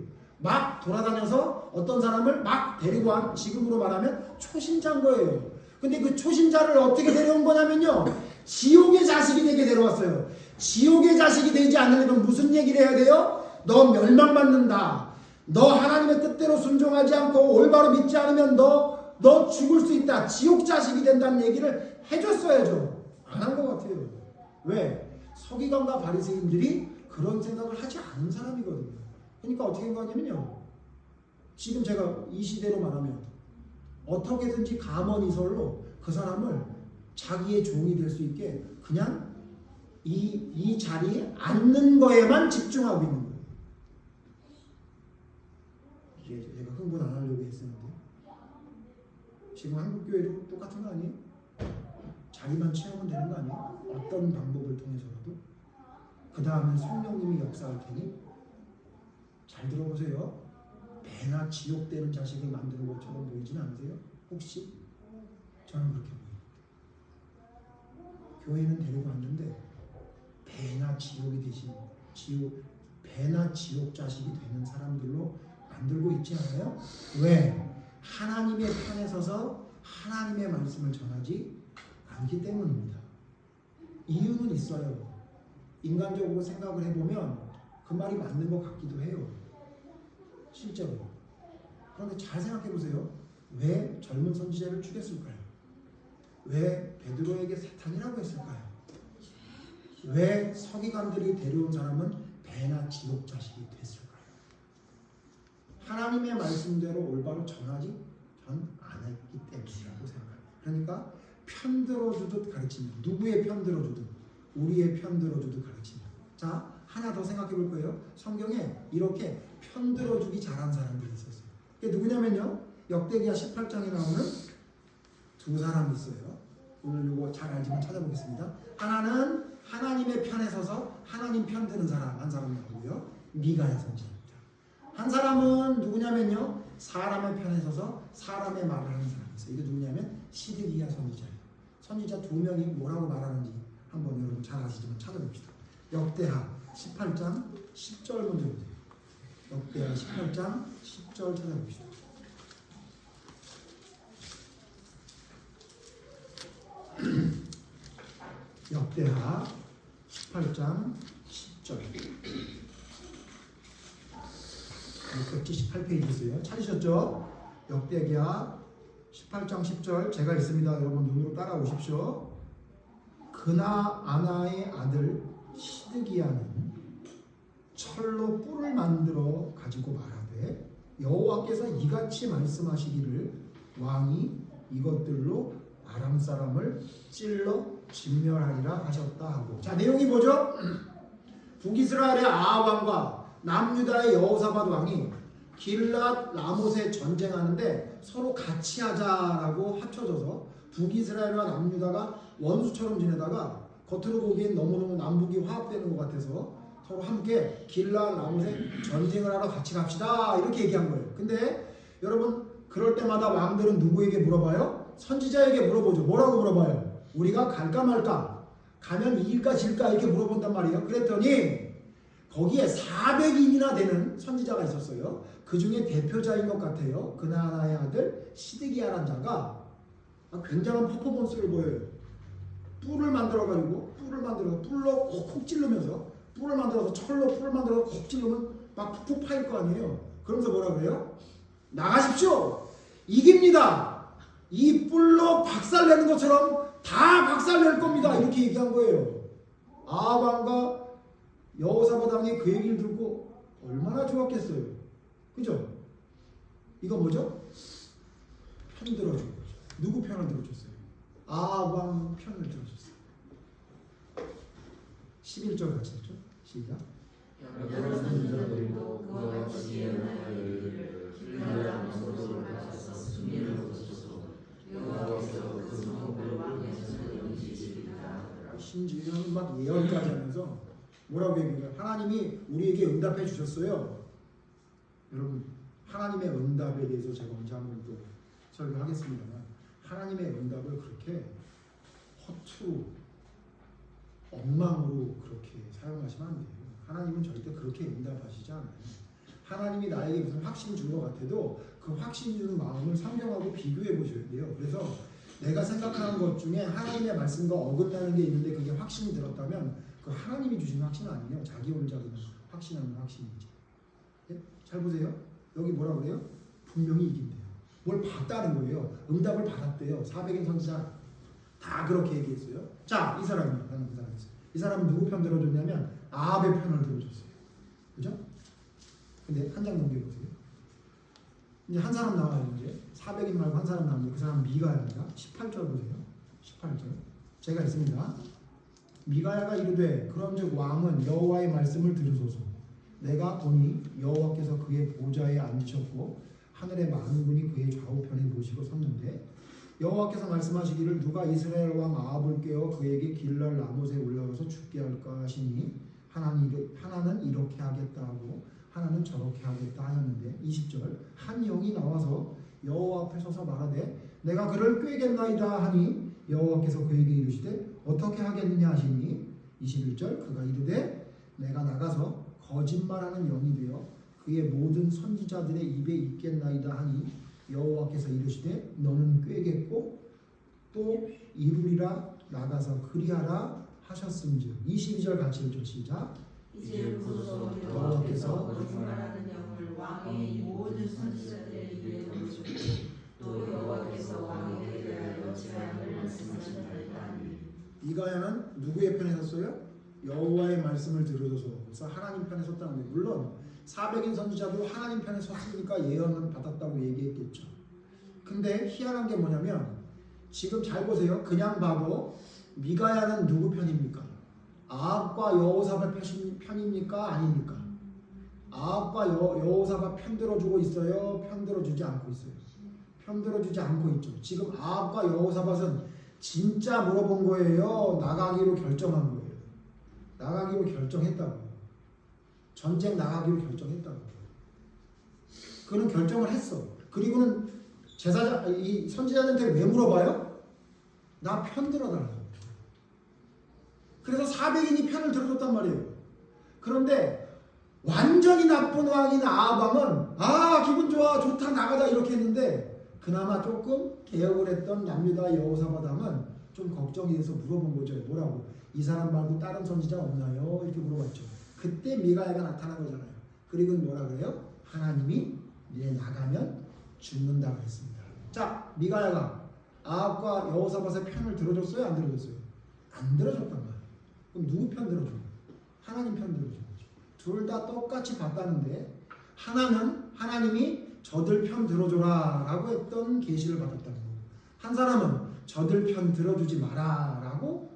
막 돌아다녀서 어떤 사람을 막 데리고 온, 지금으로 말하면 초신자인 거예요. 근데 그 초신자를 어떻게 데려온 거냐면요. 지옥의 자식이 되게 데려왔어요. 지옥의 자식이 되지 않으려면 무슨 얘기를 해야 돼요? 너 멸망받는다. 너 하나님의 뜻대로 순종하지 않고 올바로 믿지 않으면 너 죽을 수 있다. 지옥 자식이 된다는 얘기를 해줬어야죠. 안 한 것 같아요. 왜? 서기관과 바리새인들이 그런 생각을 하지 않은 사람이거든요. 그러니까 어떻게 한 거냐면요. 지금 제가 이 시대로 말하면 어떻게든지 가먼이설로 그 사람을 자기의 종이 될 수 있게 그냥 이 자리에 앉는 거에만 집중하고 있는 거예요. 이게 제가 흥분 안 하려고 했었는데 지금 한국교회도 똑같은 거 아니에요? 자기만 채우면 되는 거 아니에요? 어떤 방법을 통해서라도 그 다음엔 성령님이 역사할 테니 잘 들어보세요. 배나 지옥되는 자식을 만드는 것처럼 보이진 않으세요? 혹시? 저는 그렇게 보여요. 교회는 데리고 왔는데 배나 지옥이 되신 배나 지옥 자식이 되는 사람들로 만들고 있지 않아요? 왜? 하나님의 편에 서서 하나님의 말씀을 전하지 않기 때문입니다. 이유는 있어요. 인간적으로 생각을 해보면 그 말이 맞는 것 같기도 해요. 실제로. 그런데 잘 생각해 보세요. 왜 젊은 선지자를 죽였을까요? 왜 베드로에게 사탄이라고 했을까요? 왜 서기관들이 데려온 사람은 배나 지옥 자식이 됐을까요? 하나님의 말씀대로 올바로 전하지 안 했기 때문이라고 생각합니다. 그러니까 편 들어주듯 가르치는, 누구의 편 들어주듯 우리의 편 들어주듯 가르치는. 자, 하나 더 생각해 볼 거예요. 성경에 이렇게 편 들어주기 잘한 사람들이 있었어요. 그게 누구냐면요. 역대기야 18장에 나오는 두 사람이 있어요. 오늘 이거 잘 알지만 찾아보겠습니다. 하나는 하나님의 편에 서서 하나님 편 드는 사람, 한 사람 나오고요. 미가야 선지자입니다. 한 사람은 누구냐면요. 사람의 편에 서서 사람의 말을 하는 사람이 있어요. 이게 누구냐면 시드기야 선지자예요. 선지자 두 명이 뭐라고 말하는지 한번 여러분 잘 아시지만 찾아봅시다. 역대하 18장 10절 먼저 보세요. 역대하 18장 10절 찾아봅시다. 역대하 18장 10절 678페이지세요. 찾으셨죠? 역대하 18장 10절 제가 있습니다. 여러분 눈으로 따라오십시오. 그나아나의 아들 시드기야는 철로 뿔을 만들어 가지고 말하되 여호와께서 이같이 말씀하시기를 왕이 이것들로 아람 사람을 찔러 진멸하리라 하셨다 하고. 자, 내용이 뭐죠? 북이스라엘의 아합 왕과 남유다의 여호사밧 왕이 길랏 라못에 전쟁하는데 서로 같이 하자라고 합쳐져서 북이스라엘과 남유다가 원수처럼 지내다가 겉으로 보기엔 너무너무 남북이 화합되는 것 같아서 서로 함께 길랏 라못에 전쟁을 하러 같이 갑시다 이렇게 얘기한 거예요. 근데 여러분 그럴 때마다 왕들은 누구에게 물어봐요? 선지자에게 물어보죠. 뭐라고 물어봐요? 우리가 갈까 말까? 가면 이길까 질까? 이렇게 물어본단 말이에요. 그랬더니 거기에 400인이나 되는 선지자가 있었어요. 그 중에 대표자인 것 같아요. 그나아나의 아들 시드기야라는 자가 굉장한 퍼포먼스를 보여요. 뿔을 만들어가지고 뿔로 콕콕 찌르면서 뿔을 만들어서 철로 뿔을 만들어서 콕 찌르면 막 푹푹 파일 거 아니에요. 그러면서 뭐라 그래요? 나가십시오. 이깁니다. 이 뿔로 박살내는 것처럼 다 박살낼 겁니다. 이렇게 얘기한 거예요. 아합 왕과 여호사밧 왕이 그 얘기를 듣고 얼마나 좋았겠어요. 그죠? 이거 뭐죠? 편 들어준 거죠. 누구 편을 들어줬어요? 아합 왕 편을 들어줬어요. 11절 같이 했죠? 시작. 여러 선지자들도 그와 같이 예언하여 이르기를 길랏 소속을 바쳐서 승리를 거두소서. 여호와께서 그 성읍을 왕의 손에 옮기시리라. 심지어 막 예언까지 하면서 뭐라고 얘기해요? 하나님이 우리에게 응답해 주셨어요. 여러분 하나님의 응답에 대해서 제가 언제 한번 또 설교하겠습니다만 하나님의 응답을 그렇게 허투루 엉망으로 그렇게 사용하시면 안 돼요. 하나님은 절대 그렇게 응답하시지 않아요. 하나님이 나에게 무슨 확신 준 것 같아도 그 확신 주는 마음을 성경하고 비교해 보셔야 돼요. 그래서 내가 생각하는 것 중에 하나님의 말씀과 어긋나는 게 있는데 그게 확신이 들었다면 그 하나님이 주신 확신은 아니에요. 자기 혼자 그냥 확신하는 확신이지. 예? 잘 보세요. 여기 뭐라 그래요? 분명히 이긴대요. 뭘 봤다는 거예요. 응답을 받았대요. 400인 선지자 다 그렇게 얘기했어요. 자, 이 사람이요. 나는 그 사람이 있어요. 이 사람은 누구 편 들어줬냐면 아합의 편을 들어줬어요. 그죠? 근데 한 장 넘겨보세요. 이제 한 사람 나와요. 이제 400인 말고 한 사람 나오는데 그 사람 미가야입니다. 18절 보세요. 18절 제가 있습니다. 미가야가 이르되 그런즉 왕은 여호와의 말씀을 들으소서. 내가 보니 여호와께서 그의 보좌에 앉으셨고 하늘의 많은 분이 그의 좌우편에 모시고 섰는데 여호와께서 말씀하시기를 누가 이스라엘 왕 아합을 깨워 그에게 길랏 라못에 올라가서 죽게 할까 하시니 하나는 이렇게 하겠다 하고 하나는 저렇게 하겠다 하였는데 20절 한 영이 나와서 여호와 앞에 서서 말하되 내가 그를 꾀겠나이다 하니 여호와께서 그에게 이르시되 어떻게 하겠느냐 하시니 21절 그가 이르되 내가 나가서 거짓말하는 영이 되어 그의 모든 선지자들의 입에 있겠나이다 하니 여호와께서 이르시되 너는 꾀겠고 또 이루리라 나가서 그리하라 하셨음즉 22절 같이 읽죠. 시작. 이제부터 여호와께서 거짓말하는 영을 왕의 모든 선지자들의 입에 넣으시고 또 여호와께서 왕에게 대하여 재앙을 말씀하신다 하니 미가야는 누구의 편에 섰어요? 여호와의 말씀을 들으소서. 그래서 하나님 편에 섰다는 거예요. 물론 400인 선지자도 하나님 편에 섰으니까 예언은 받았다고 얘기했겠죠. 근데 희한한 게 뭐냐면 지금 잘 보세요. 그냥 봐도 미가야는 누구 편입니까? 아합과 여호사밧 편입니까? 아닙니까? 아합과 여호사밧 편들어주고 있어요? 편들어주지 않고 있어요? 편들어주지 않고 있죠. 지금 아합과 여호사밧은 진짜 물어본 거예요? 나가기로 결정한 거예요? 나가기로 결정했다고요. 전쟁 나가기로 결정했다고요. 그는 결정을 했어. 그리고는 이 선지자한테 왜 물어봐요? 나 편 들어달라고. 그래서 400인이 편을 들어줬단 말이에요. 그런데 완전히 나쁜 왕인 아합 왕은 기분 좋아 좋다 나가자 이렇게 했는데 그나마 조금 개혁을 했던 남유다 여호사밧 왕은 좀 걱정이 돼서 물어본 거죠. 뭐라고? 이 사람 말고 다른 선지자 없나요? 이렇게 물어봤죠. 그때 미가야가 나타난 거잖아요. 그리고 뭐라 그래요? 하나님이 니네 나가면 죽는다고 했습니다. 자, 미가야가 아합과 여호사밧의 편을 들어줬어요? 안 들어줬어요? 안 들어줬단 말이에요. 그럼 누구 편 들어준 거예요? 하나님 편 들어준 거죠. 둘 다 똑같이 봤다는데 하나는 하나님이 저들 편 들어줘라 라고 했던 계시를 받았다는 거고, 한 사람은 저들 편 들어주지 마라 라고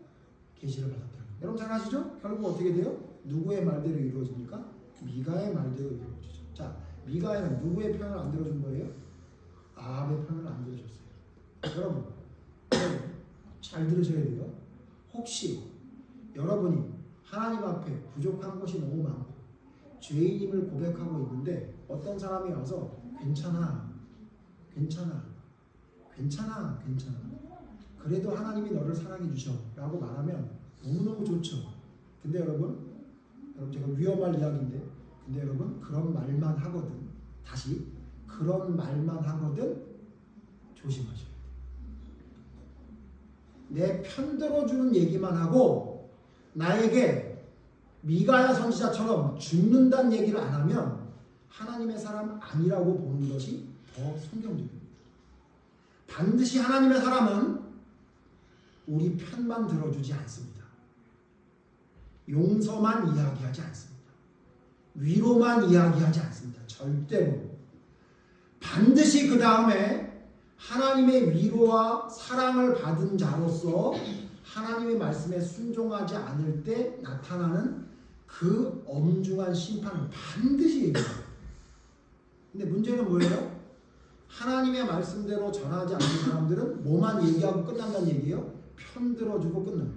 계시를 받았다는 거예요. 여러분 잘 아시죠? 결국 어떻게 돼요? 누구의 말대로 이루어집니까? 미가의 말대로 이루어지죠. 자, 미가는 누구의 편을 안 들어준 거예요? 아합의 편을 안 들어줬어요. 여러분 잘 들으셔야 돼요. 혹시 여러분이 하나님 앞에 부족한 것이 너무 많고 죄인임을 고백하고 있는데 어떤 사람이 와서 괜찮아 그래도 하나님이 너를 사랑해 주셔 라고 말하면 너무너무 좋죠. 근데 여러분 제가 위험할 이야기인데, 근데 여러분 그런 말만 하거든, 다시 그런 말만 하거든 조심하셔야 돼요. 내 편 들어주는 얘기만 하고 나에게 미가야 선지자처럼 죽는다는 얘기를 안 하면 하나님의 사람 아니라고 보는 것이 더 성경적입니다. 반드시 하나님의 사람은 우리 편만 들어주지 않습니다. 용서만 이야기하지 않습니다. 위로만 이야기하지 않습니다. 절대로. 반드시 그 다음에 하나님의 위로와 사랑을 받은 자로서 하나님의 말씀에 순종하지 않을 때 나타나는 그 엄중한 심판을 반드시 얘기해요. 근데 문제는 뭐예요? 하나님의 말씀대로 전하지 않는 사람들은 뭐만 얘기하고 끝난다는 얘기예요? 편 들어주고 끝나요.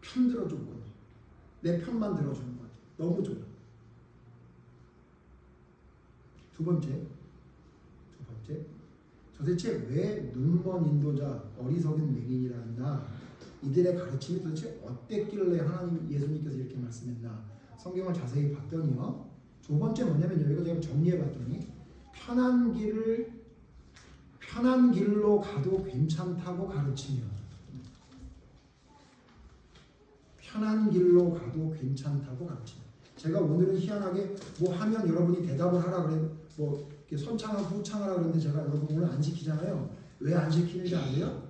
편 들어주고 끝나요. 내 편만 들어주는 것 같아요. 너무 좋아요. 두 번째, 도대체 왜 눈먼 인도자 어리석은 맹인이라 한다? 이들의 가르침이 도대체 어땠길래 하나님 예수님께서 이렇게 말씀했나? 성경을 자세히 봤더니요, 두 번째 뭐냐면 이거 제가 정리해 봤더니 편한 길로 가도 괜찮다고 가르치며, 편한 길로 가도 괜찮다고 가르치며. 제가 오늘은 희한하게 뭐 하면 여러분이 대답을 하라 그래, 뭐 이렇게 선창하고 후창하라 그랬는데 제가 여러분 오늘 안 지키잖아요. 왜 안 지키는지 아세요?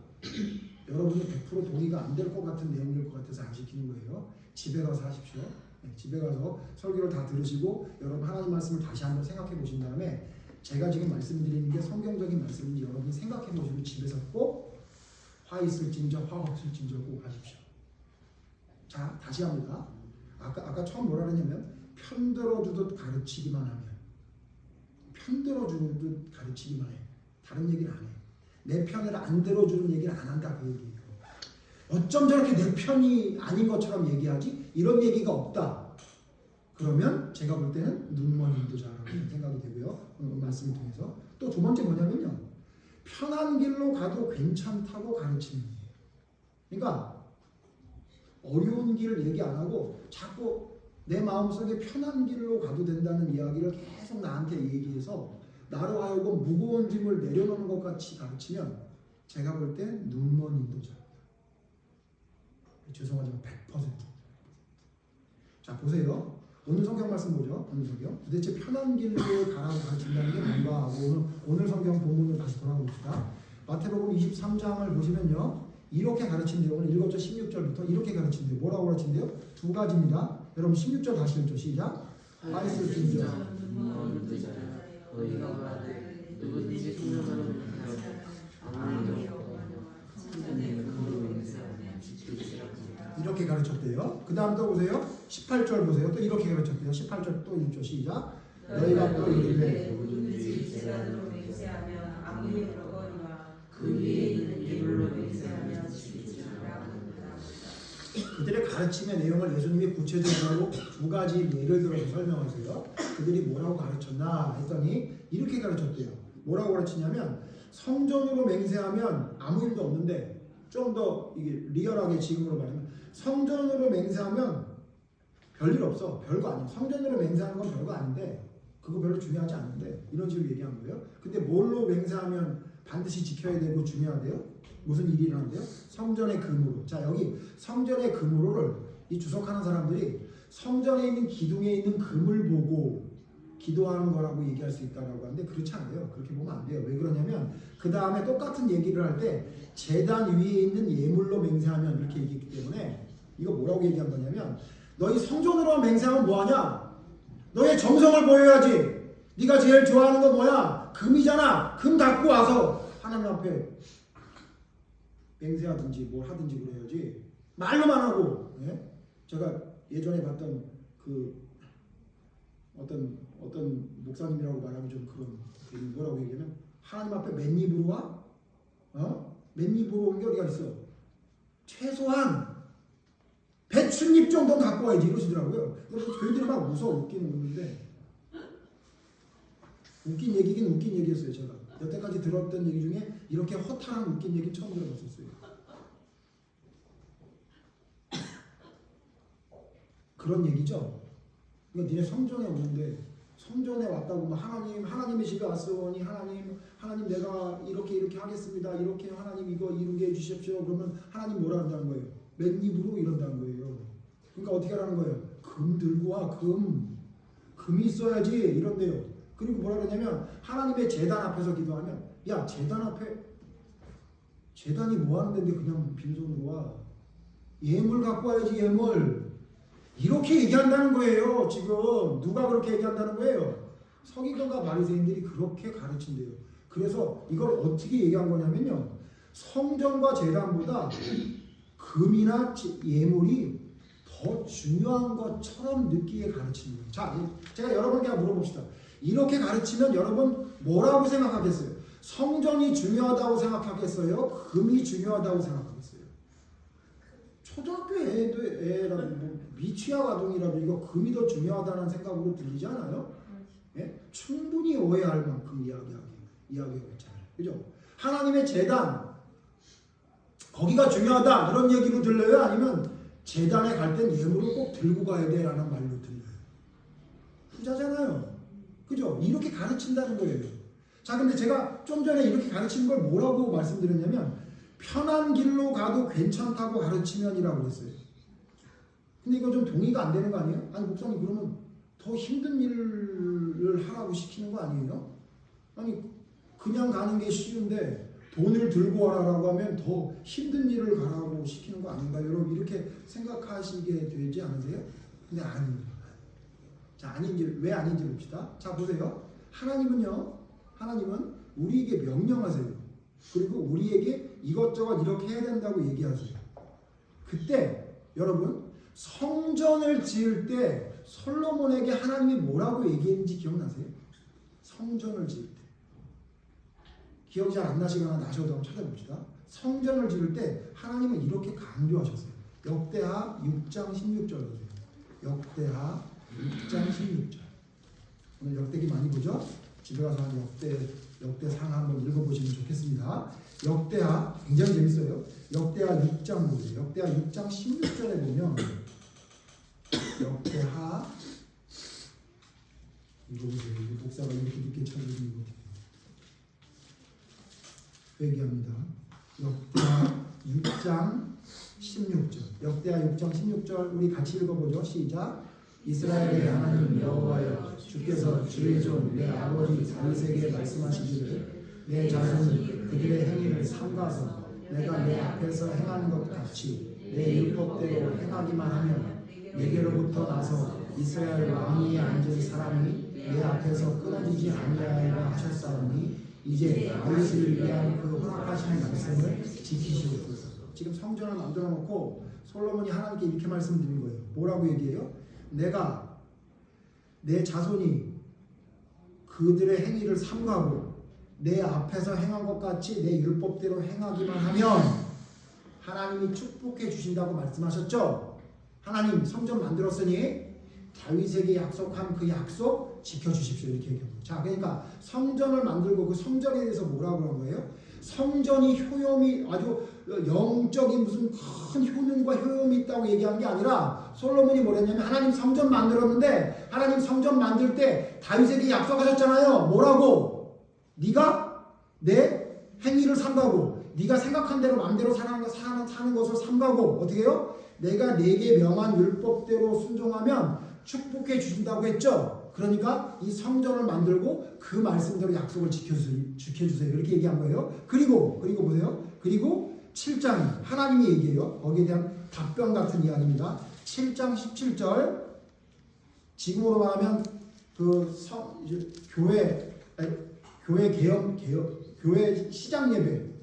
여러분이 100% 동의가 안 될 것 같은 내용일 것 같아서 안 지키는 거예요. 집에 가서 하십시오. 네, 집에 가서 설교를 다 들으시고 여러분 하나님 말씀을 다시 한번 생각해 보신 다음에 제가 지금 말씀드리는 게 성경적인 말씀인지 여러분이 생각해 보시고 집에서 꼭 화 있을진저 화 없을진저 꼭 하십시오. 자, 다시 합니다. 아까 처음 뭐라 그랬냐면 편 들어주듯 가르치기만 하면, 편 들어주듯 가르치기만 해. 다른 얘기를 안 해. 내 편을 안 들어주는 얘기를 안 한다, 그 얘기예요. 어쩜 저렇게 내 편이 아닌 것처럼 얘기하지? 이런 얘기가 없다. 그러면 제가 볼 때는 눈먼 인도자라고 생각이 되고요. 오늘 말씀을 통해서. 또 두 번째 뭐냐면요, 편한 길로 가도 괜찮다고 가르치는 거예요. 그러니까 어려운 길을 얘기 안 하고 자꾸 내 마음속에 편한 길로 가도 된다는 이야기를 계속 나한테 얘기해서 나로 하여금 무거운 짐을 내려놓는 것 같이 가르치면 제가 볼 때 눈먼 인도자입니다. 죄송하지만 100%. 자, 보세요. 오늘 성경 말씀 보죠. 오늘 성경. 도대체 편한 길로 가라고 가르친다는 게 뭔가 하고 오늘 성경 본문을 다시 돌아봅시다. 마태복음 23장을 보시면요, 이렇게 가르친대요. 오늘 읽었죠. 16절부터 이렇게 가르친대요. 뭐라고 가르친대요? 두 가지입니다. 여러분 16절 다시 읽죠. 시작. 하이스 진저 너희가 말하되 누구든지 순종하는 이렇게 가르쳤대요. 그 다음 또 보세요. 18절 보세요. 또 이렇게 가르쳤대요. 18절 또 읽죠. 시작. 너희가 또 이르되 누구든지 제사로 맹세하면 아무 일로 거니와 그 위에 있는 이불로 맹세하면 지키지라. 그들의 가르침의 내용을 예수님이 구체적으로 두 가지 예를 들어서 설명하세요. 그들이 뭐라고 가르쳤나 했더니 이렇게 가르쳤대요. 뭐라고 가르치냐면 성전으로 맹세하면 아무 일도 없는데, 좀 더 이게 리얼하게 지금으로 말하면 성전으로 맹세하면 별일 없어. 별거 아니야. 성전으로 맹세하는 건 별거 아닌데 그거 별로 중요하지 않은데 이런 식으로 얘기한 거예요. 근데 뭘로 맹세하면 반드시 지켜야 되고 중요하대요. 무슨 일이 일어난대요? 성전의 금으로. 자, 여기 성전의 금으로를 이 주석하는 사람들이 성전에 있는 기둥에 있는 금을 보고 기도하는 거라고 얘기할 수 있다라고 하는데 그렇지 않아요. 그렇게 보면 안 돼요. 왜 그러냐면 그 다음에 똑같은 얘기를 할 때 제단 위에 있는 예물로 맹세하면 이렇게 얘기했기 때문에 이거 뭐라고 얘기한 거냐면 너희 성전으로 맹세하면 뭐하냐? 너의 정성을 보여야지. 네가 제일 좋아하는 거 뭐야? 금이잖아. 금 갖고 와서 하나님 앞에 맹세하든지 뭘 하든지 그래야지. 말로만 하고. 예? 제가 예전에 봤던 그 어떤 목사님이라고 말하면 좀 그런 뭐라고 얘기하면 하나님 앞에 맨입으로 와? 맨입으로 온 게 어디가 있어? 최소한 배춧잎 정도는 갖고 와야지 이러시더라고요. 교인들이 막 웃어 웃기는 건데 웃긴 얘기긴 웃긴 얘기였어요. 제가 여태까지 들었던 얘기 중에 이렇게 허탈한 웃긴 얘기 처음 들어봤었어요. 그런 얘기죠. 그러니까 니네 성전에 오는데 성전에 왔다고 막 하나님의 집에 왔으니 하나님 내가 이렇게 하겠습니다. 이렇게 하나님 이거 이루게 해주십시오. 그러면 하나님 뭐라 한다는 거예요? 맨입으로 이런다는 거예요. 그러니까 어떻게 하라는 거예요? 금 들고 와. 금이 있어야지 이런데요. 그리고 뭐라 그러냐면 하나님의 제단 앞에서 기도하면 야 제단 앞에 제단이 뭐 하는 데인데 그냥 빈손으로 와. 예물 갖고 와야지 예물. 이렇게 얘기한다는 거예요. 지금 누가 그렇게 얘기한다는 거예요? 서기관과 바리새인들이 그렇게 가르친대요. 그래서 이걸 어떻게 얘기한 거냐면요. 성전과 제단보다 금이나 예물이 더 중요한 것처럼 느끼게 가르치는 거예요. 자, 제가 여러분께 물어봅시다. 이렇게 가르치면 여러분 뭐라고 생각하겠어요? 성전이 중요하다고 생각하겠어요? 금이 중요하다고 생각하겠어요? 초등학교 애라도 뭐 미취학 아동이라도 이거 금이 더 중요하다는 생각으로 들리지 않아요? 예? 충분히 오해할 만큼 이야기하고 있잖아요. 그죠? 하나님의 제단 거기가 중요하다 이런 얘기로 들려요? 아니면 제단에 갈 땐 예물을 꼭 들고 가야 돼 라는 말로 들려요? 후자잖아요. 그죠? 이렇게 가르친다는 거예요. 자, 근데 제가 좀 전에 이렇게 가르치는 걸 뭐라고 말씀드렸냐면 편한 길로 가도 괜찮다고 가르치면이라고 했어요. 근데 이거 좀 동의가 안 되는 거 아니에요? 아니 목사님 그러면 더 힘든 일을 하라고 시키는 거 아니에요? 아니 그냥 가는 게 쉬운데 돈을 들고 와라라고 하면 더 힘든 일을 가라고 시키는 거 아닌가요? 여러분 이렇게 생각하시게 되지 않으세요? 근데 아닙니다. 자, 아닌지 왜 아닌지 봅시다. 자, 보세요. 하나님은 우리에게 명령하세요. 그리고 우리에게 이것저것 이렇게 해야 된다고 얘기하세요. 그때 여러분 성전을 지을 때 솔로몬에게 하나님이 뭐라고 얘기했는지 기억나세요? 성전을 지을 때. 기억이 잘 안 나시거나 나셔도 한번 찾아봅시다. 성전을 지을 때 하나님은 이렇게 강조하셨어요. 역대하 6장 16절 보세요. 역대하 6장 16절. 오늘 역대기 많이 보죠? 집에 가서 한 역대상 한번 읽어보시면 좋겠습니다. 역대하 굉장히 재밌어요. 역대하 6장 보세요. 역대하 6장 16절에 보면 역대하 이거 보세요. 목사가 이렇게 늦게 찾아주는 거 회개합니다. 역대하 6장 16절. 역대하 6장 16절 우리 같이 읽어보죠. 시작. 이스라엘의 하나님 여호와여 주께서 주의 종 내 아버지 다윗에게 말씀하시기를 내 자손이 그들의 행위를 삼가서 내가 내 앞에서 행하는 것 같이 내 율법대로 행하기만 하면 내게로부터 나서 이스라엘 왕위에 앉은 사람이 내 앞에서 끊어지지 아니하리라 하셨사오니 이제 다윗을 위한 그 허락하신 말씀을 지키시옵소서. 지금 성전을 만들어 놓고 솔로몬이 하나님께 이렇게 말씀드린 거예요. 뭐라고 얘기해요? 내가 내 자손이 그들의 행위를 삼가고 내 앞에서 행한 것 같이 내 율법대로 행하기만 하면 하나님이 축복해 주신다고 말씀하셨죠? 하나님 성전 만들었으니 다윗에게 약속한 그 약속 지켜주십시오 이렇게 얘기합니다. 자, 그러니까 성전을 만들고 그 성전에 대해서 뭐라고 그런 거예요? 성전이 효용이 아주 영적인 무슨 큰 효능과 효용이 있다고 얘기한 게 아니라 솔로몬이 뭐랬냐면 하나님 성전 만들었는데 하나님 성전 만들 때 다윗에게 약속하셨잖아요. 뭐라고? 네가 내 길을 삼가고 네가 생각한 대로 마음대로 사는 것을 삼가고 어떻게 해요? 내가 내게 명한 율법대로 순종하면 축복해 주신다고 했죠. 그러니까 이 성전을 만들고 그 말씀대로 약속을 지켜주세요. 이렇게 얘기한 거예요. 그리고 보세요. 그리고 7장 하나님이 얘기해요. 거기에 대한 답변 같은 이야기입니다. 7장 17절 지금으로 말하면 교회 개혁 교회 시장 예배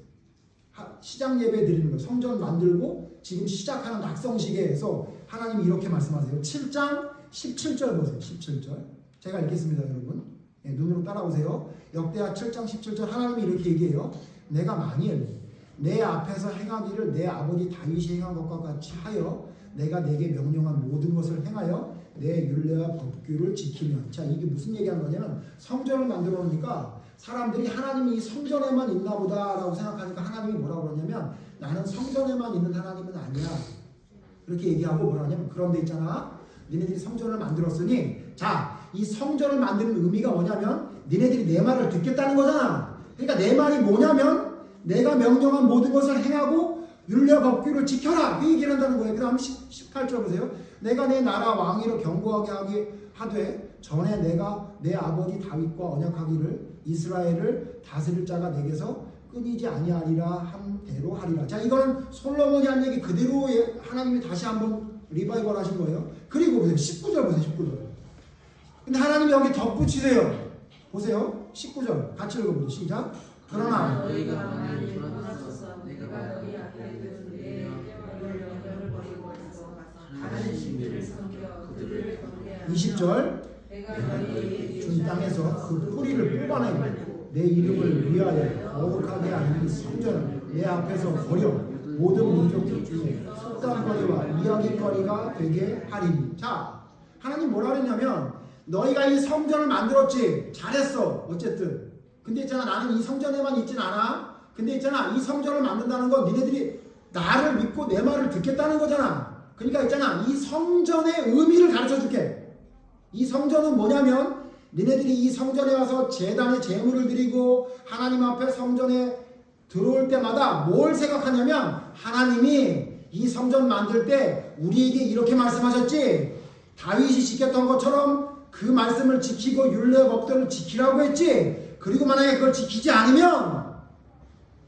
드리는 거 성전 만들고 지금 시작하는 낙성식에서 하나님이 이렇게 말씀하세요. 7장 17절 보세요. 17절 제가 읽겠습니다, 여러분. 눈으로 따라오세요. 역대하 7장 17절 하나님이 이렇게 얘기해요. 내가 만일 내 앞에서 행하기를 내 아버지 다윗이 행한 것과 같이 하여 내가 내게 명령한 모든 것을 행하여 내 율례와 법규를 지키면. 자, 이게 무슨 얘기하는 거냐면 성전을 만들어 놓으니까 사람들이 하나님이 이 성전에만 있나 보다라고 생각하니까 하나님이 뭐라고 그러냐면 나는 성전에만 있는 하나님은 아니야. 이렇게 얘기하고 뭐라 하냐면 그런데 있잖아. 니네들이 성전을 만들었으니 자, 이 성전을 만드는 의미가 뭐냐면 니네들이 내 말을 듣겠다는 거잖아. 그러니까 내 말이 뭐냐면 내가 명령한 모든 것을 행하고 율례 법규를 지켜라. 이 얘기를 한다는 거예요. 그 다음 18절 보세요. 내가 내 나라 왕위로 경고하게 하되 전에 내가 내 아버지 다윗과 언약하기를 이스라엘을 다스릴 자가 내게서 끊이지 아니하리라 한 대로 하리라. 자, 이거는 솔로몬이 한 얘기 그대로 하나님이 다시 한번 리바이벌 하신 거예요. 그리고 보세요. 19절 보세요. 19절. 근데 하나님이 여기 덧붙이세요. 보세요. 19절 같이 읽어보죠. 시작. 그러나 너희가 만일 돌아서서 내가 너희 앞에 내 명령을 버리고 있어 다른 신들을 섬겨 그들을 경배하며 20절 내가 너희에게 준 땅에서 그 뿌리를 뽑아내고 내 이름을 위하여 거룩하게 하는 이 성전을 내 앞에서 버려 모든 민족 중에 속담거리와 이야기거리가 되게 하리니. 자, 하나님 뭐라 그랬냐면 너희가 이 성전을 만들었지. 잘했어. 어쨌든. 근데 있잖아, 나는 이 성전에만 있진 않아. 근데 있잖아, 이 성전을 만든다는 건 니네들이 나를 믿고 내 말을 듣겠다는 거잖아. 그러니까 있잖아, 이 성전의 의미를 가르쳐 줄게. 이 성전은 뭐냐면 니네들이 이 성전에 와서 제단에 제물을 드리고 하나님 앞에 성전에 들어올 때마다 뭘 생각하냐면 하나님이 이 성전 만들 때 우리에게 이렇게 말씀하셨지. 다윗이 지켰던 것처럼 그 말씀을 지키고 율례 법도를 지키라고 했지. 그리고 만약에 그걸 지키지 않으면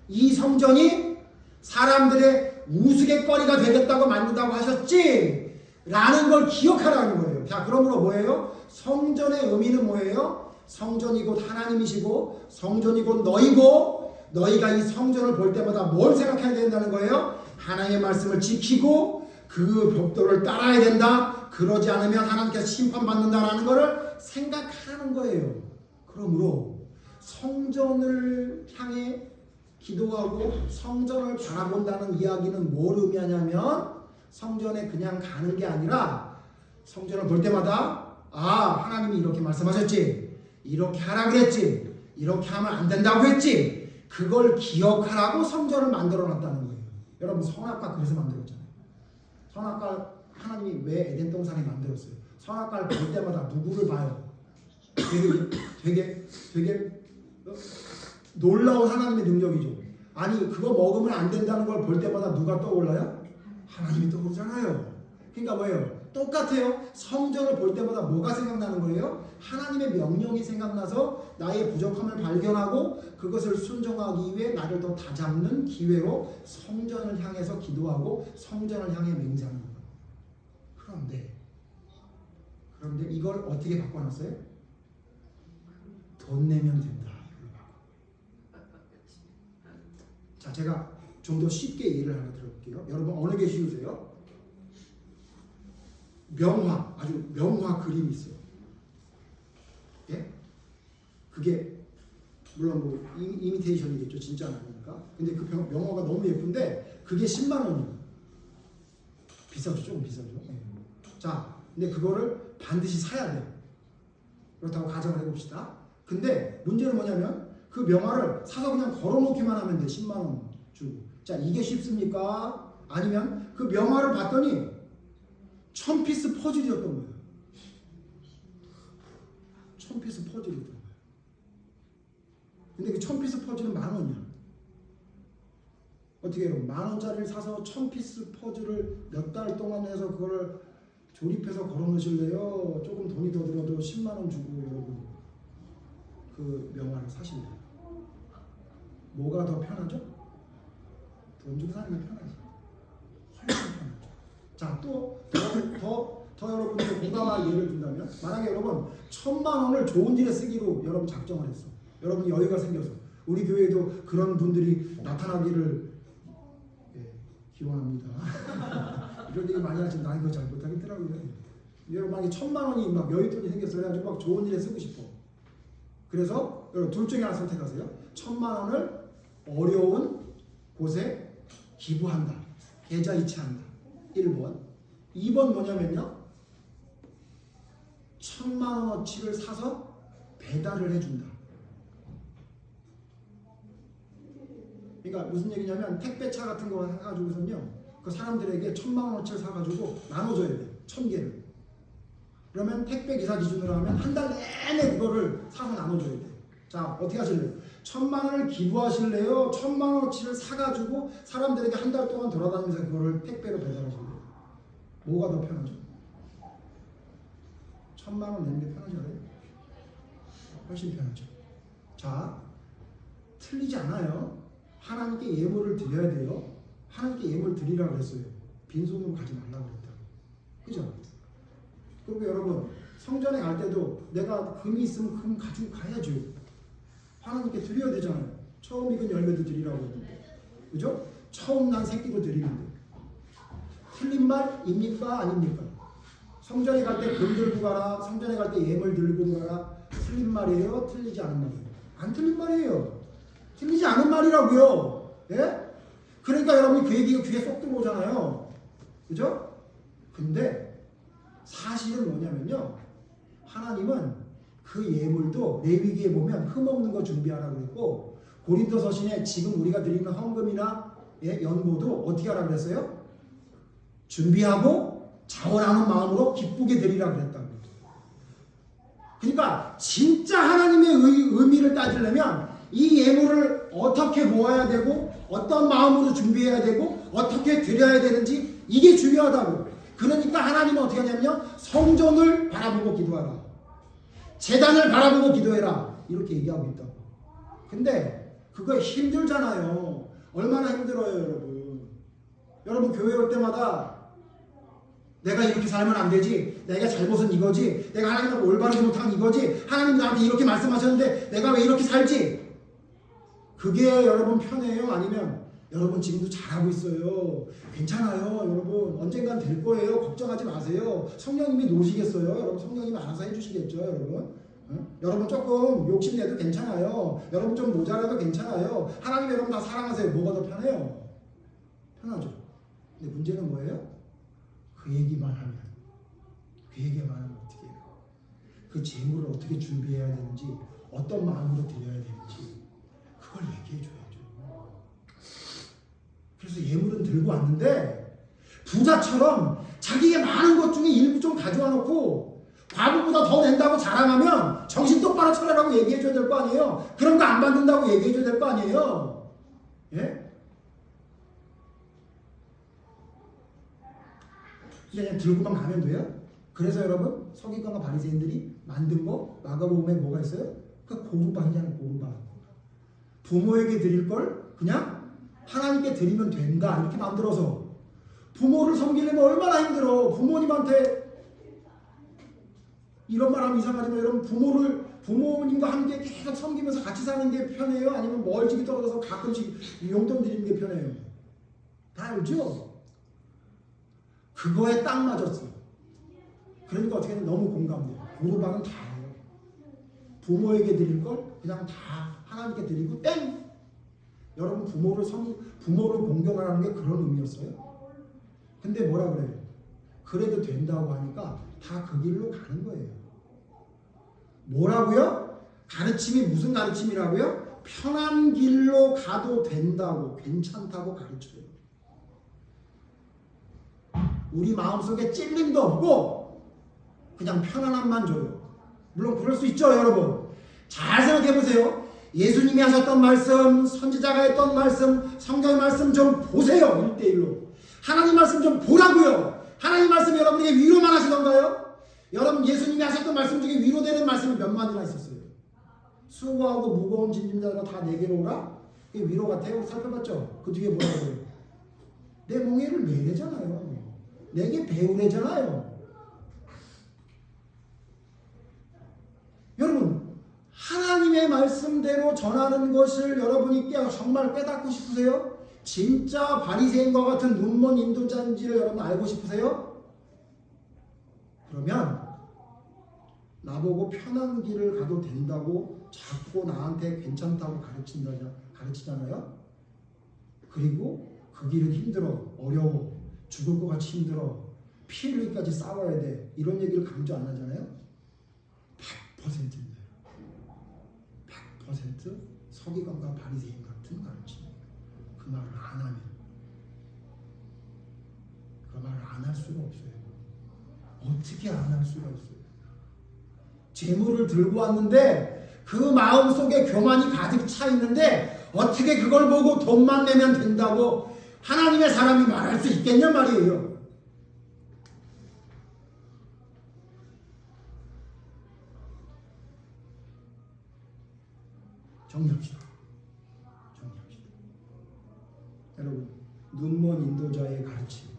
이 성전이 사람들의 우스갯거리가 되겠다고 만든다고 하셨지 라는 걸 기억하라는 거예요. 자, 그러므로 뭐예요? 성전의 의미는 뭐예요? 성전이 곧 하나님이시고 성전이 곧 너희고 너희가 이 성전을 볼 때마다 뭘 생각해야 된다는 거예요? 하나님의 말씀을 지키고 그 법도를 따라야 된다. 그러지 않으면 하나님께서 심판받는다라는 것을 생각하는 거예요. 그러므로 성전을 향해 기도하고 성전을 바라본다는 이야기는 뭘 의미하냐면 성전에 그냥 가는 게 아니라 성전을 볼 때마다 하나님이 이렇게 말씀하셨지. 이렇게 하라 그랬지. 이렇게 하면 안 된다고 했지. 그걸 기억하라고 성전을 만들어 놨다는 거예요. 여러분 선악과 그래서 만들었잖아요. 선악과 하나님이 왜 에덴 동산에 만들었어요? 선악과를 볼 때마다 누구를 봐요? 되게 놀라운 하나님의 능력이죠. 아니 그거 먹으면 안 된다는 걸 볼 때마다 누가 떠올라요? 하나님이 떠오르잖아요. 그러니까 뭐예요? 똑같아요. 성전을 볼 때마다 뭐가 생각나는 거예요? 하나님의 명령이 생각나서 나의 부족함을 발견하고 그것을 순종하기 위해 나를 더 다잡는 기회로 성전을 향해서 기도하고 성전을 향해 맹세하는 거예요. 그런데 이걸 어떻게 바꿔놨어요? 돈 내면 된다. 자, 제가 좀 더 쉽게 예를 하나 들어볼게요. 여러분 어느 게 쉬우세요? 명화, 아주 명화 그림이 있어요. 예? 그게 물론 뭐 이미테이션이겠죠. 진짜 아니니까. 근데 그 명화가 너무 예쁜데 그게 10만 원이에요. 비싸죠. 조금 비싸죠. 예. 자, 근데 그거를 반드시 사야 돼요. 그렇다고 가정을 해봅시다. 근데 문제는 뭐냐면 그 명화를 사서 그냥 걸어놓기만 하면 돼. 10만 원 주고. 자, 이게 쉽습니까? 아니면 그 명화를 봤더니 1000피스 퍼즐이었던 거예요. 1000피스 퍼즐이었던 거예요. 근데 그 1000피스 퍼즐은 10,000원이야. 어떻게 해요? 10,000원짜리를 사서 1000피스 퍼즐을 몇 달 동안 해서 그걸 조립해서 걸어 놓으실래요? 조금 돈이 더 들어도 10만 원 주고 여러분 그 명화를 사실래요? 뭐가 더 편하죠? 돈 주고 사는 게 편하지. 훨씬 편하죠. 자, 또 더 여러분들 공감할 예를 든다면, 만약에 여러분 1,000만 원을 좋은 일에 쓰기로 여러분 작정을 했어. 여러분 여유가 생겨서 우리 교회에도 그런 분들이 나타나기를 기원합니다. 이런 얘기 많이 하지만 난 그거 잘 못하겠더라고요. 여러분 만약에 1,000만 원이 막 여윳돈이 생겼어요. 그래가지고 막 좋은 일에 쓰고 싶어. 그래서 여러분 둘 중에 하나 선택하세요. 1,000만 원을 어려운 곳에 기부한다. 계좌 이체한다. 1번. 2번 뭐냐면요. 1,000만 원어치를 사서 배달을 해준다. 그러니까 무슨 얘기냐면 택배차 같은 거 해가지고선요. 그 사람들에게 1,000만 원어치를 사가지고 나눠줘야 돼요. 1,000개를. 그러면 택배 기사 기준으로 하면 한 달 내내 그거를 사서 나눠줘야 돼요. 자, 어떻게 하실래요? 1,000만 원을 기부하실래요? 1,000만 원어치를 사가지고 사람들에게 한 달 동안 돌아다니면서 그거를 택배로 배달하실래요? 뭐가 더 편하죠? 1,000만 원 내는 게 편하지 않아요? 훨씬 편하죠. 자, 틀리지 않아요. 하나님께 예물을 드려야 돼요. 하나님께 예물 드리라고 그랬어요. 빈손으로 가지 말라고 그랬다. 그죠? 그리고 여러분 성전에 갈 때도 내가 금이 있으면 금 가지고 가야죠. 하나님께 드려야 되잖아요. 처음 익은 열매도 드리라고 했는데, 그죠? 처음 난 새끼도 드리는데 틀린 말입니까? 아닙니까? 성전에 갈 때 금 들고 가라, 성전에 갈 때 예물 들고 가라. 틀린 말이에요? 틀리지 않은 말이에요? 안 틀린 말이에요. 틀리지 않은 말이라고요. 예? 그러니까 여러분이 그 얘기가 귀에 쏙 들어오잖아요. 그죠? 근데 사실은 뭐냐면요. 하나님은 그 예물도 레위기에 보면 흠없는 거 준비하라고 그랬고, 고린도서신에 지금 우리가 드리는 헌금이나 연보도 어떻게 하라고 그랬어요? 준비하고 자원하는 마음으로 기쁘게 드리라고 그랬다고. 그러니까 진짜 하나님의 의미를 따지려면 이 예물을 어떻게 모아야 되고 어떤 마음으로 준비해야 되고 어떻게 드려야 되는지 이게 중요하다고. 그러니까 하나님은 어떻게 하냐면요. 성전을 바라보고 기도하라. 제단을 바라보고 기도해라. 이렇게 얘기하고 있다고. 근데 그거 힘들잖아요. 얼마나 힘들어요, 여러분. 여러분 교회 올 때마다 내가 이렇게 살면 안 되지. 내가 잘못은 이거지. 내가 하나님하고 올바르지 못한 이거지. 하나님 나한테 이렇게 말씀하셨는데 내가 왜 이렇게 살지? 그게 여러분 편해요? 아니면 여러분 지금도 잘하고 있어요. 괜찮아요. 여러분 언젠간 될 거예요. 걱정하지 마세요. 성령님이 노시겠어요. 여러분 성령님이 알아서 해주시겠죠. 여러분. 응? 여러분 조금 욕심내도 괜찮아요. 여러분 좀 모자라도 괜찮아요. 하나님 여러분 다 사랑하세요. 뭐가 더 편해요? 편하죠. 근데 문제는 뭐예요? 그 얘기만 하면 어떻게 해요? 그 재물을 어떻게 준비해야 되는지, 어떤 마음으로 드려야 되는지 그걸 얘기해 줘야죠. 그래서 예물은 들고 왔는데 부자처럼 자기의 많은 것 중에 일부 좀 가져와 놓고 과부보다 더 낸다고 자랑하면 정신 똑바로 차려라고 얘기해 줘야 될 거 아니에요. 그런 거 안 받는다고 얘기해 줘야 될 거 아니에요. 예? 그냥 들고만 가면 돼요? 그래서 여러분 서기관과 바리새인들이 만든 거 마가복음에 뭐가 있어요? 그 고르반이잖아요. 고르반. 부모에게 드릴 걸 그냥 하나님께 드리면 된다 이렇게 만들어서 부모를 섬기려면 얼마나 힘들어. 부모님한테 이런 말 하면 이상하지만 여러분 부모님과 함께 계속 섬기면서 같이 사는 게 편해요? 아니면 멀찍이 떨어져서 가끔씩 용돈 드리는 게 편해요? 다 알죠? 그거에 딱 맞았어. 그러니까 어떻게 하면 너무 공감돼요. 고르반은 다 해요. 부모에게 드릴 걸 그냥 다 하나님께 드리고 땡! 여러분 부모를 공경하라는 게 그런 의미였어요. 근데 뭐라 그래요? 그래도 된다고 하니까 다 그 길로 가는 거예요. 뭐라고요? 가르침이 무슨 가르침이라고요? 편한 길로 가도 된다고, 괜찮다고 가르쳐요. 우리 마음속에 찔림도 없고 그냥 편안함만 줘요. 물론 그럴 수 있죠, 여러분. 잘 생각해 보세요. 예수님이 하셨던 말씀, 선지자가 했던 말씀, 성경 말씀 좀 보세요. 1대1로. 하나님 말씀 좀 보라고요. 하나님 말씀 여러분에게 위로만 하시던가요? 여러분 예수님이 하셨던 말씀 중에 위로되는 말씀이 몇 마디나 있었어요? 수고하고 무거운 짐진자가 다 내게로 오라? 이게 위로 같아요? 살펴봤죠? 그 뒤에 뭐라고 해요? 내 멍에를 매래잖아요. 내게 배우래잖아요. 여러분 하나님의 말씀대로 전하는 것을 여러분이 정말 깨닫고 싶으세요? 진짜 바리새인과 같은 눈먼 인도자인지를 여러분 알고 싶으세요? 그러면 나보고 편한 길을 가도 된다고 자꾸 나한테 괜찮다고 가르치잖아요. 그리고 그 길은 힘들어, 어려워, 죽을 것 같이 힘들어, 피 흘리기까지 싸워야 돼, 이런 얘기를 강조 안 하잖아요. 100%입니다. 100% 서기관과 바리새인 같은 가르침. 그 말을 안 하면, 그 말을 안 할 수가 없어요. 어떻게 안 할 수가 있어요? 재물을 들고 왔는데 그 마음 속에 교만이 가득 차 있는데 어떻게 그걸 보고 돈만 내면 된다고 하나님의 사람이 말할 수 있겠냐 말이에요. 정리합시다. 여러분, 눈먼 인도자의 가르침,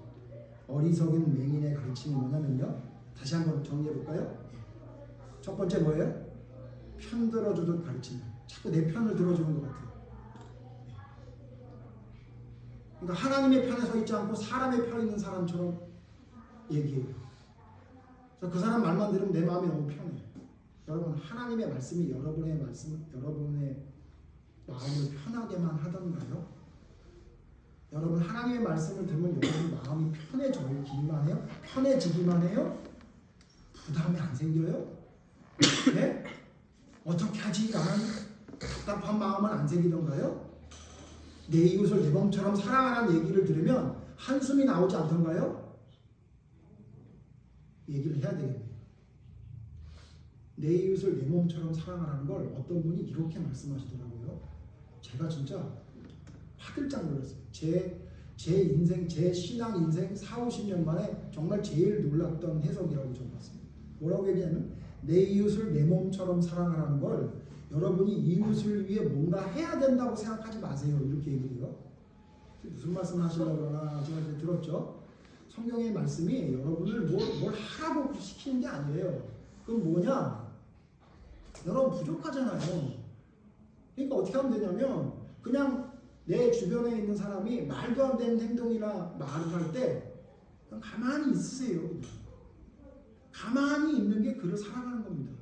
어리석은 맹인의 가르침이 뭐냐면요. 다시 한번 정리해 볼까요? 첫 번째 뭐예요? 편 들어주듯 가르치는. 자꾸 내 편을 들어주는 것 같아요. 그러니까 하나님의 편에 서 있지 않고 사람의 편에 있는 사람처럼 얘기해요. 그래서 그 사람 말만 들으면 내 마음이 너무 편해요. 여러분 하나님의 말씀이 여러분의 마음을 편하게만 하던가요? 여러분 하나님의 말씀을 들으면 여러분 마음이 편해지기만 해요? 편해지기만 해요? 부담이 안 생겨요? 네? 어떻게 하지? 라는 답답한 마음은 안 생기던가요? 내 이웃을 내 몸처럼 사랑하라는 얘기를 들으면 한숨이 나오지 않던가요? 얘기를 해야 되겠네요. 내 이웃을 내 몸처럼 사랑하라는 걸 어떤 분이 이렇게 말씀하시더라고요. 제가 진짜 화들짝 놀랐어요. 제 인생, 제 신앙 인생 40-50년 만에 정말 제일 놀랐던 해석이라고 저는 봤습니다. 뭐라고 얘기하면 내 이웃을 내 몸처럼 사랑하라는 걸 여러분이 이웃을 위해 뭔가 해야 된다고 생각하지 마세요. 이렇게 얘기해요. 무슨 말씀 하시려고 그러나 제가 이제 들었죠. 성경의 말씀이 여러분을 뭘 하라고 시키는 게 아니에요. 그럼 뭐냐? 여러분 부족하잖아요. 그러니까 어떻게 하면 되냐면 그냥 내 주변에 있는 사람이 말도 안 되는 행동이나 말을 할 때 그냥 가만히 있으세요. 가만히 있는 게 그를 사랑하는 겁니다.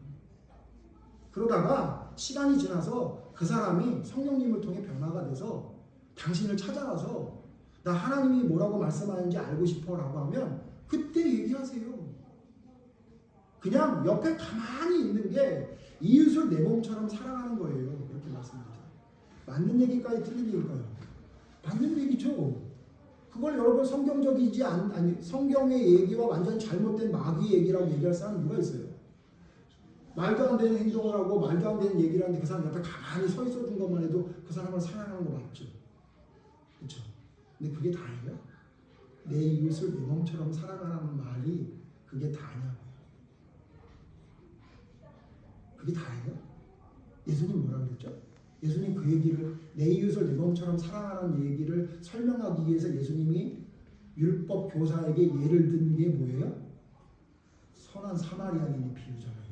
그러다가 시간이 지나서 그 사람이 성령님을 통해 변화가 돼서 당신을 찾아와서 나 하나님이 뭐라고 말씀하는지 알고 싶어 라고 하면 그때 얘기하세요. 그냥 옆에 가만히 있는 게 이웃을 내 몸처럼 사랑하는 거예요. 그렇게 말씀드려요. 맞는 얘기일까요? 틀린 얘기일까요? 맞는 얘기죠. 그걸 여러분 성경적이지 아니 성경의 얘기와 완전히 잘못된 마귀 얘기라고 얘기할 사람 누가 있어요? 말도 안 되는 행동을 하고 말도 안 되는 얘기를 하는데 그 사람 옆에 가만히 서 있어 준 것만 해도 그 사람을 사랑하는 거 맞죠? 그렇죠? 근데 그게 다예요? 내 이웃을 내 몸처럼 사랑하라는 말이 그게 다냐고요? 그게 다예요? 예수님 뭐라 그랬죠? 예수님 그 얘기를 내 이웃을 내 몸처럼 사랑하라는 얘기를 설명하기 위해서 예수님이 율법 교사에게 예를 든 게 뭐예요? 선한 사마리아인의 비유잖아요.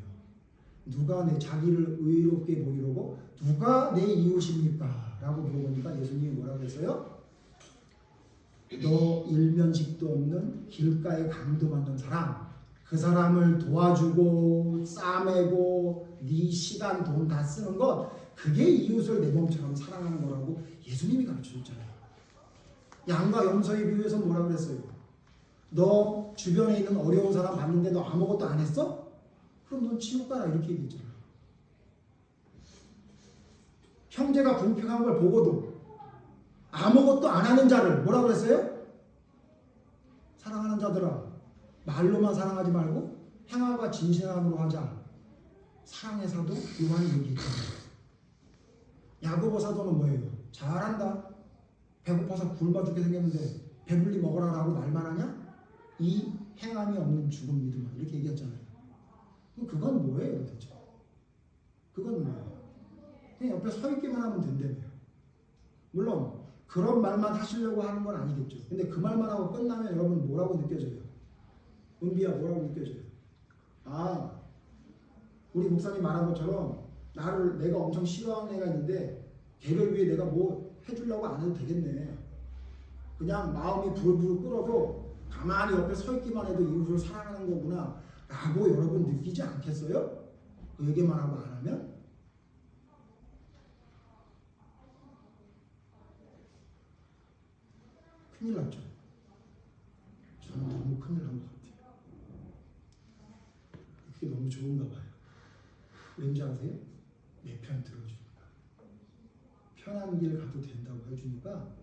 누가 내 자기를 의롭게 보이려고 누가 내 이웃입니까? 라고 물어보니까 예수님이 뭐라고 했어요? 너 일면식도 없는 길가에 강도 만든 사람, 그 사람을 도와주고 싸매고 네 시간 돈 다 쓰는 것, 그게 이웃을 내 몸처럼 사랑하는 거라고 예수님이 가르쳐줬잖아요. 양과 염소의 비유에서 뭐라고 그랬어요? 너 주변에 있는 어려운 사람 봤는데 너 아무것도 안 했어? 그럼 넌 지옥 가라 이렇게 얘기했잖아요. 형제가 불평한 걸 보고도 아무것도 안 하는 자를 뭐라고 그랬어요? 사랑하는 자들아, 말로만 사랑하지 말고 행함과 진실함으로 하자. 사랑의 사도 요한이 얘기했잖아요. 야고보 사도는 뭐예요? 잘한다. 배고파서 굶어 죽게 생겼는데 배불리 먹어라라고 말만 하냐? 이 행함이 없는 죽음 믿음아 이렇게 얘기했잖아요. 그건 뭐예요 도대체? 그건 뭐예요? 그냥 옆에 서 있기만 하면 된다며요. 물론 그런 말만 하시려고 하는 건 아니겠죠. 근데 그 말만 하고 끝나면 여러분 뭐라고 느껴져요? 은비야 뭐라고 느껴져요? 아, 우리 목사님 말한 것처럼 내가 엄청 싫어하는 애가 있는데 걔를 위해 내가 뭐 해주려고 안 해도 되겠네. 그냥 마음이 불불 끓어도 가만히 옆에 서 있기만 해도 이웃을 사랑하는 거구나 라고 여러분 느끼지 않겠어요? 그 얘기만 하고 안 하면? 큰일 났죠. 저는 너무 큰일 난 것 같아요. 그게 너무 좋은가 봐요. 왠지 아세요? 내 편 들어주니까. 편한 길 가도 된다고 해주니까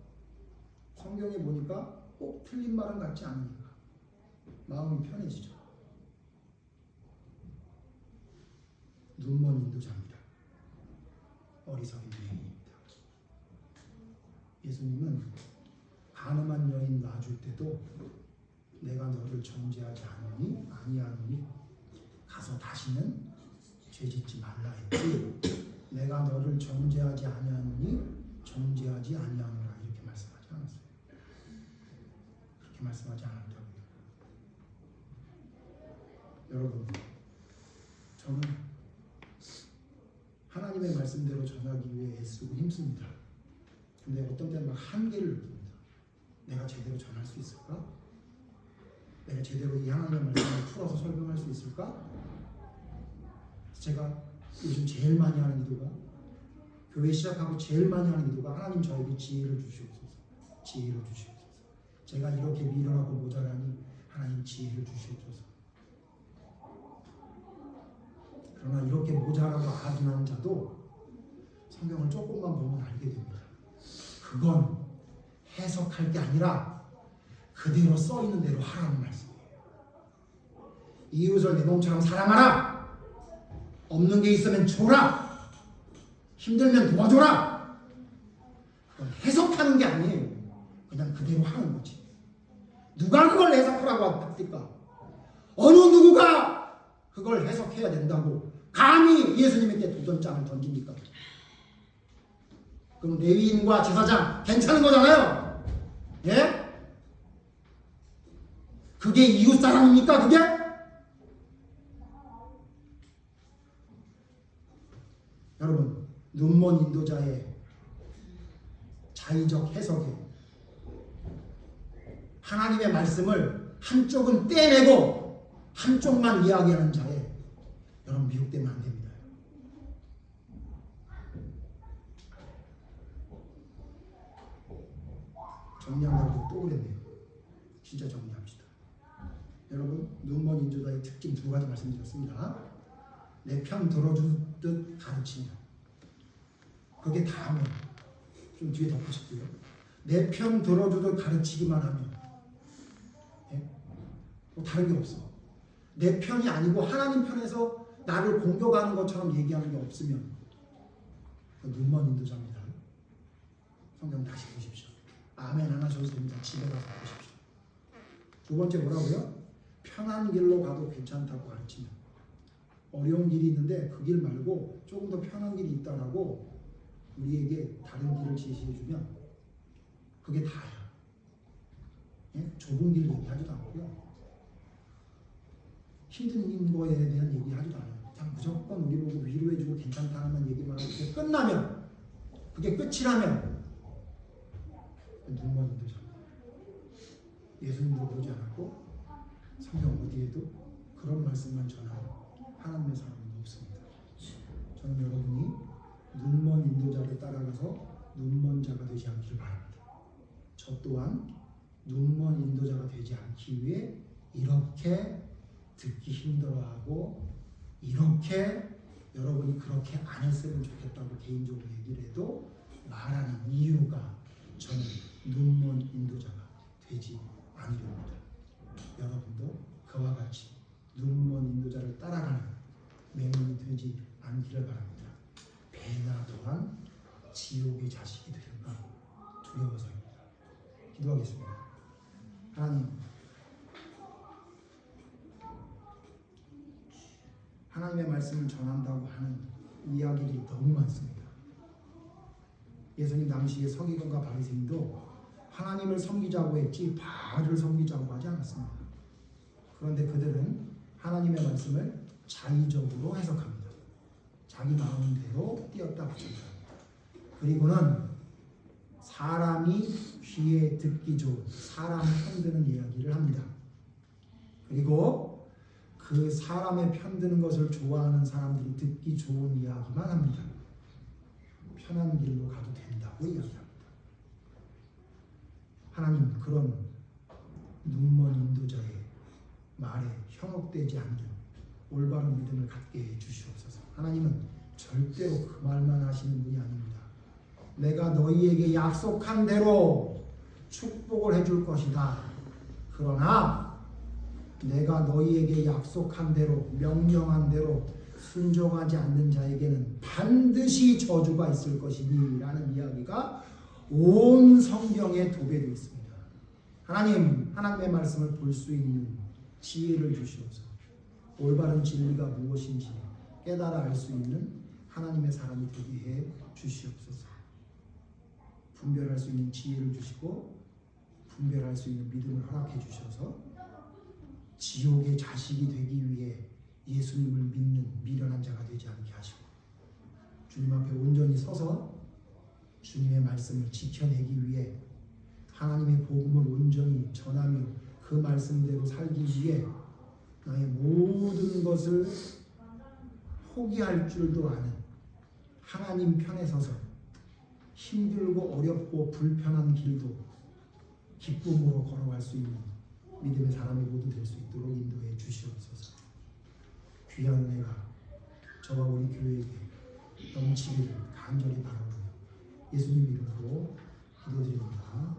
성경에 보니까 꼭 틀린 말은 같지 않으니까 마음이 편해지죠. 눈먼 인도자입니다. 어리석은 유행입니다. 예수님은 가늠한 여인 놔줄 때도 내가 너를 정죄하지 않으니 아니하노니 가서 다시는 죄짓지 말라 했지 내가 너를 정죄하지 아니하노니 정죄하지 아니하노라 이렇게 말씀하지 않았어요. 그렇게 말씀하지 않았다고요. 여러분, 저는 하나님의 말씀대로 전하기 위해 애쓰고 힘씁니다. 근데 어떤 때는 막 한계를 느낍니다. 내가 제대로 전할 수 있을까? 내가 제대로 이 하나님의 말씀을 풀어서 설명할 수 있을까? 제가 요즘 제일 많이 하는 기도가 교회 시작하고 제일 많이 하는 기도가 하나님 저에게 지혜를 주시옵소서. 지혜를 주시옵소서. 제가 이렇게 미련하고 모자라니 하나님 지혜를 주시옵소서. 그러나 이렇게 모자라고 아둔한 자도 성경을 조금만 보면 알게 됩니다. 그건 해석할 게 아니라 그대로 써 있는 대로 하라는 말씀이에요. 이웃을 내 몸처럼 사랑하라. 없는 게 있으면 줘라. 힘들면 도와줘라. 그건 해석하는 게 아니에요. 그냥 그대로 하는 거지. 누가 그걸 해석하라고 합니까? 어느 누구가 그걸 해석해야 된다고 감히 예수님에게 도전장을 던집니까? 그럼 레위인과 제사장 괜찮은 거잖아요. 예? 그게 이웃 사랑입니까? 그게? 여러분, 눈먼 인도자의 자의적 해석에 하나님의 말씀을 한쪽은 떼내고 한쪽만 이야기하는 자에 여러분 미혹되면 안 됩니다. 정리한다고 또 그랬네요. 진짜 정리합시다. 여러분, 눈먼 인도자의 특징 두 가지 말씀드렸습니다. 내 편 들어주듯 가르치며, 그게 다면 좀 뒤에 덧붙일게요. 내 편 들어주듯 가르치기만 하면, 예? 뭐 다른 게 없어. 내 편이 아니고 하나님 편에서 나를 공격하는 것처럼 얘기하는 게 없으면 눈먼 인도자입니다. 성경 다시 보십시오. 아멘 안 하셔도 됩니다. 집에 가서 보십시오. 두 번째 뭐라고요? 편한 길로 가도 괜찮다고 가르치면, 어려운 길이 있는데 그 길 말고 조금 더 편한 길이 있다라고 우리에게 다른 길을 제시해주면 그게 다야. 예? 좁은 길 얘기하지도 않고요. 힘든 거에 대한 얘기하지도 않아요. 그냥 무조건 우리 보고 위로해주고 괜찮다는 얘기만 하고 그게 끝나면, 그게 끝이라면 눈먼 인도자입니다. 예수님도 그러지 않았고 성경 어디에도 그런 말씀만 전하는 하나님의 사람은 없습니다. 저는 여러분이 눈먼 인도자를 따라가서 눈먼 자가 되지 않기를 바랍니다. 저 또한 눈먼 인도자가 되지 않기 위해 이렇게 듣기 힘들어하고 이렇게 여러분이 그렇게 안 했으면 좋겠다고 개인적으로 얘기를 해도 말하는 이유가 저는 눈먼 인도자가 되지 않으려합니다. 여러분도 그와 같이 눈먼 인도자를 따라가는 맹인이 되지 않기를 바랍니다. 배나 또한 지옥의 자식이 되렸나 두려워서입니다. 기도하겠습니다. 하나님의 말씀을 전한다고 하는 이야기들이 너무 많습니다. 예수님 당시에 서기관과 바리새인도 하나님을 섬기자고 했지 바알을 섬기자고 하지 않았습니다. 그런데 그들은 하나님의 말씀을 자의적으로 해석합니다. 자기 마음대로 띄었다 붙였다. 그리고는 사람이 귀에 듣기 좋은 사람 편드는 이야기를 합니다. 그리고 그 사람의 편드는 것을 좋아하는 사람들이 듣기 좋은 이야기만 합니다. 편한 길로 가도 된다고 이야기합니다. 하나님, 그런 눈먼 인도자의 말에 현혹되지 않는 올바른 믿음을 갖게 해 주시옵소서. 하나님은 절대로 그 말만 하시는 분이 아닙니다. 내가 너희에게 약속한 대로 축복을 해줄 것이다. 그러나 내가 너희에게 약속한 대로 명령한 대로 순종하지 않는 자에게는 반드시 저주가 있을 것이니 라는 이야기가 온 성경에 도배되어 있습니다. 하나님, 하나님의 말씀을 볼 수 있는 지혜를 주시옵소서. 올바른 진리가 무엇인지 깨달아 알 수 있는 하나님의 사람이 되게 해 주시옵소서. 분별할 수 있는 지혜를 주시고 분별할 수 있는 믿음을 허락해 주셔서 지옥의 자식이 되기 위해 예수님을 믿는 미련한 자가 되지 않게 하시고 주님 앞에 온전히 서서 주님의 말씀을 지켜내기 위해 하나님의 복음을 온전히 전하며 그 말씀대로 살기 위해 나의 모든 것을 포기할 줄도 아는 하나님 편에 서서 힘들고 어렵고 불편한 길도 기쁨으로 걸어갈 수 있는 믿음의 사람이 모두 될 수 있도록 인도해 주시옵소서. 귀한 은혜가 저와 우리 교회에게 넘치기를 간절히 바라오며 예수님 이름으로 기도드립니다.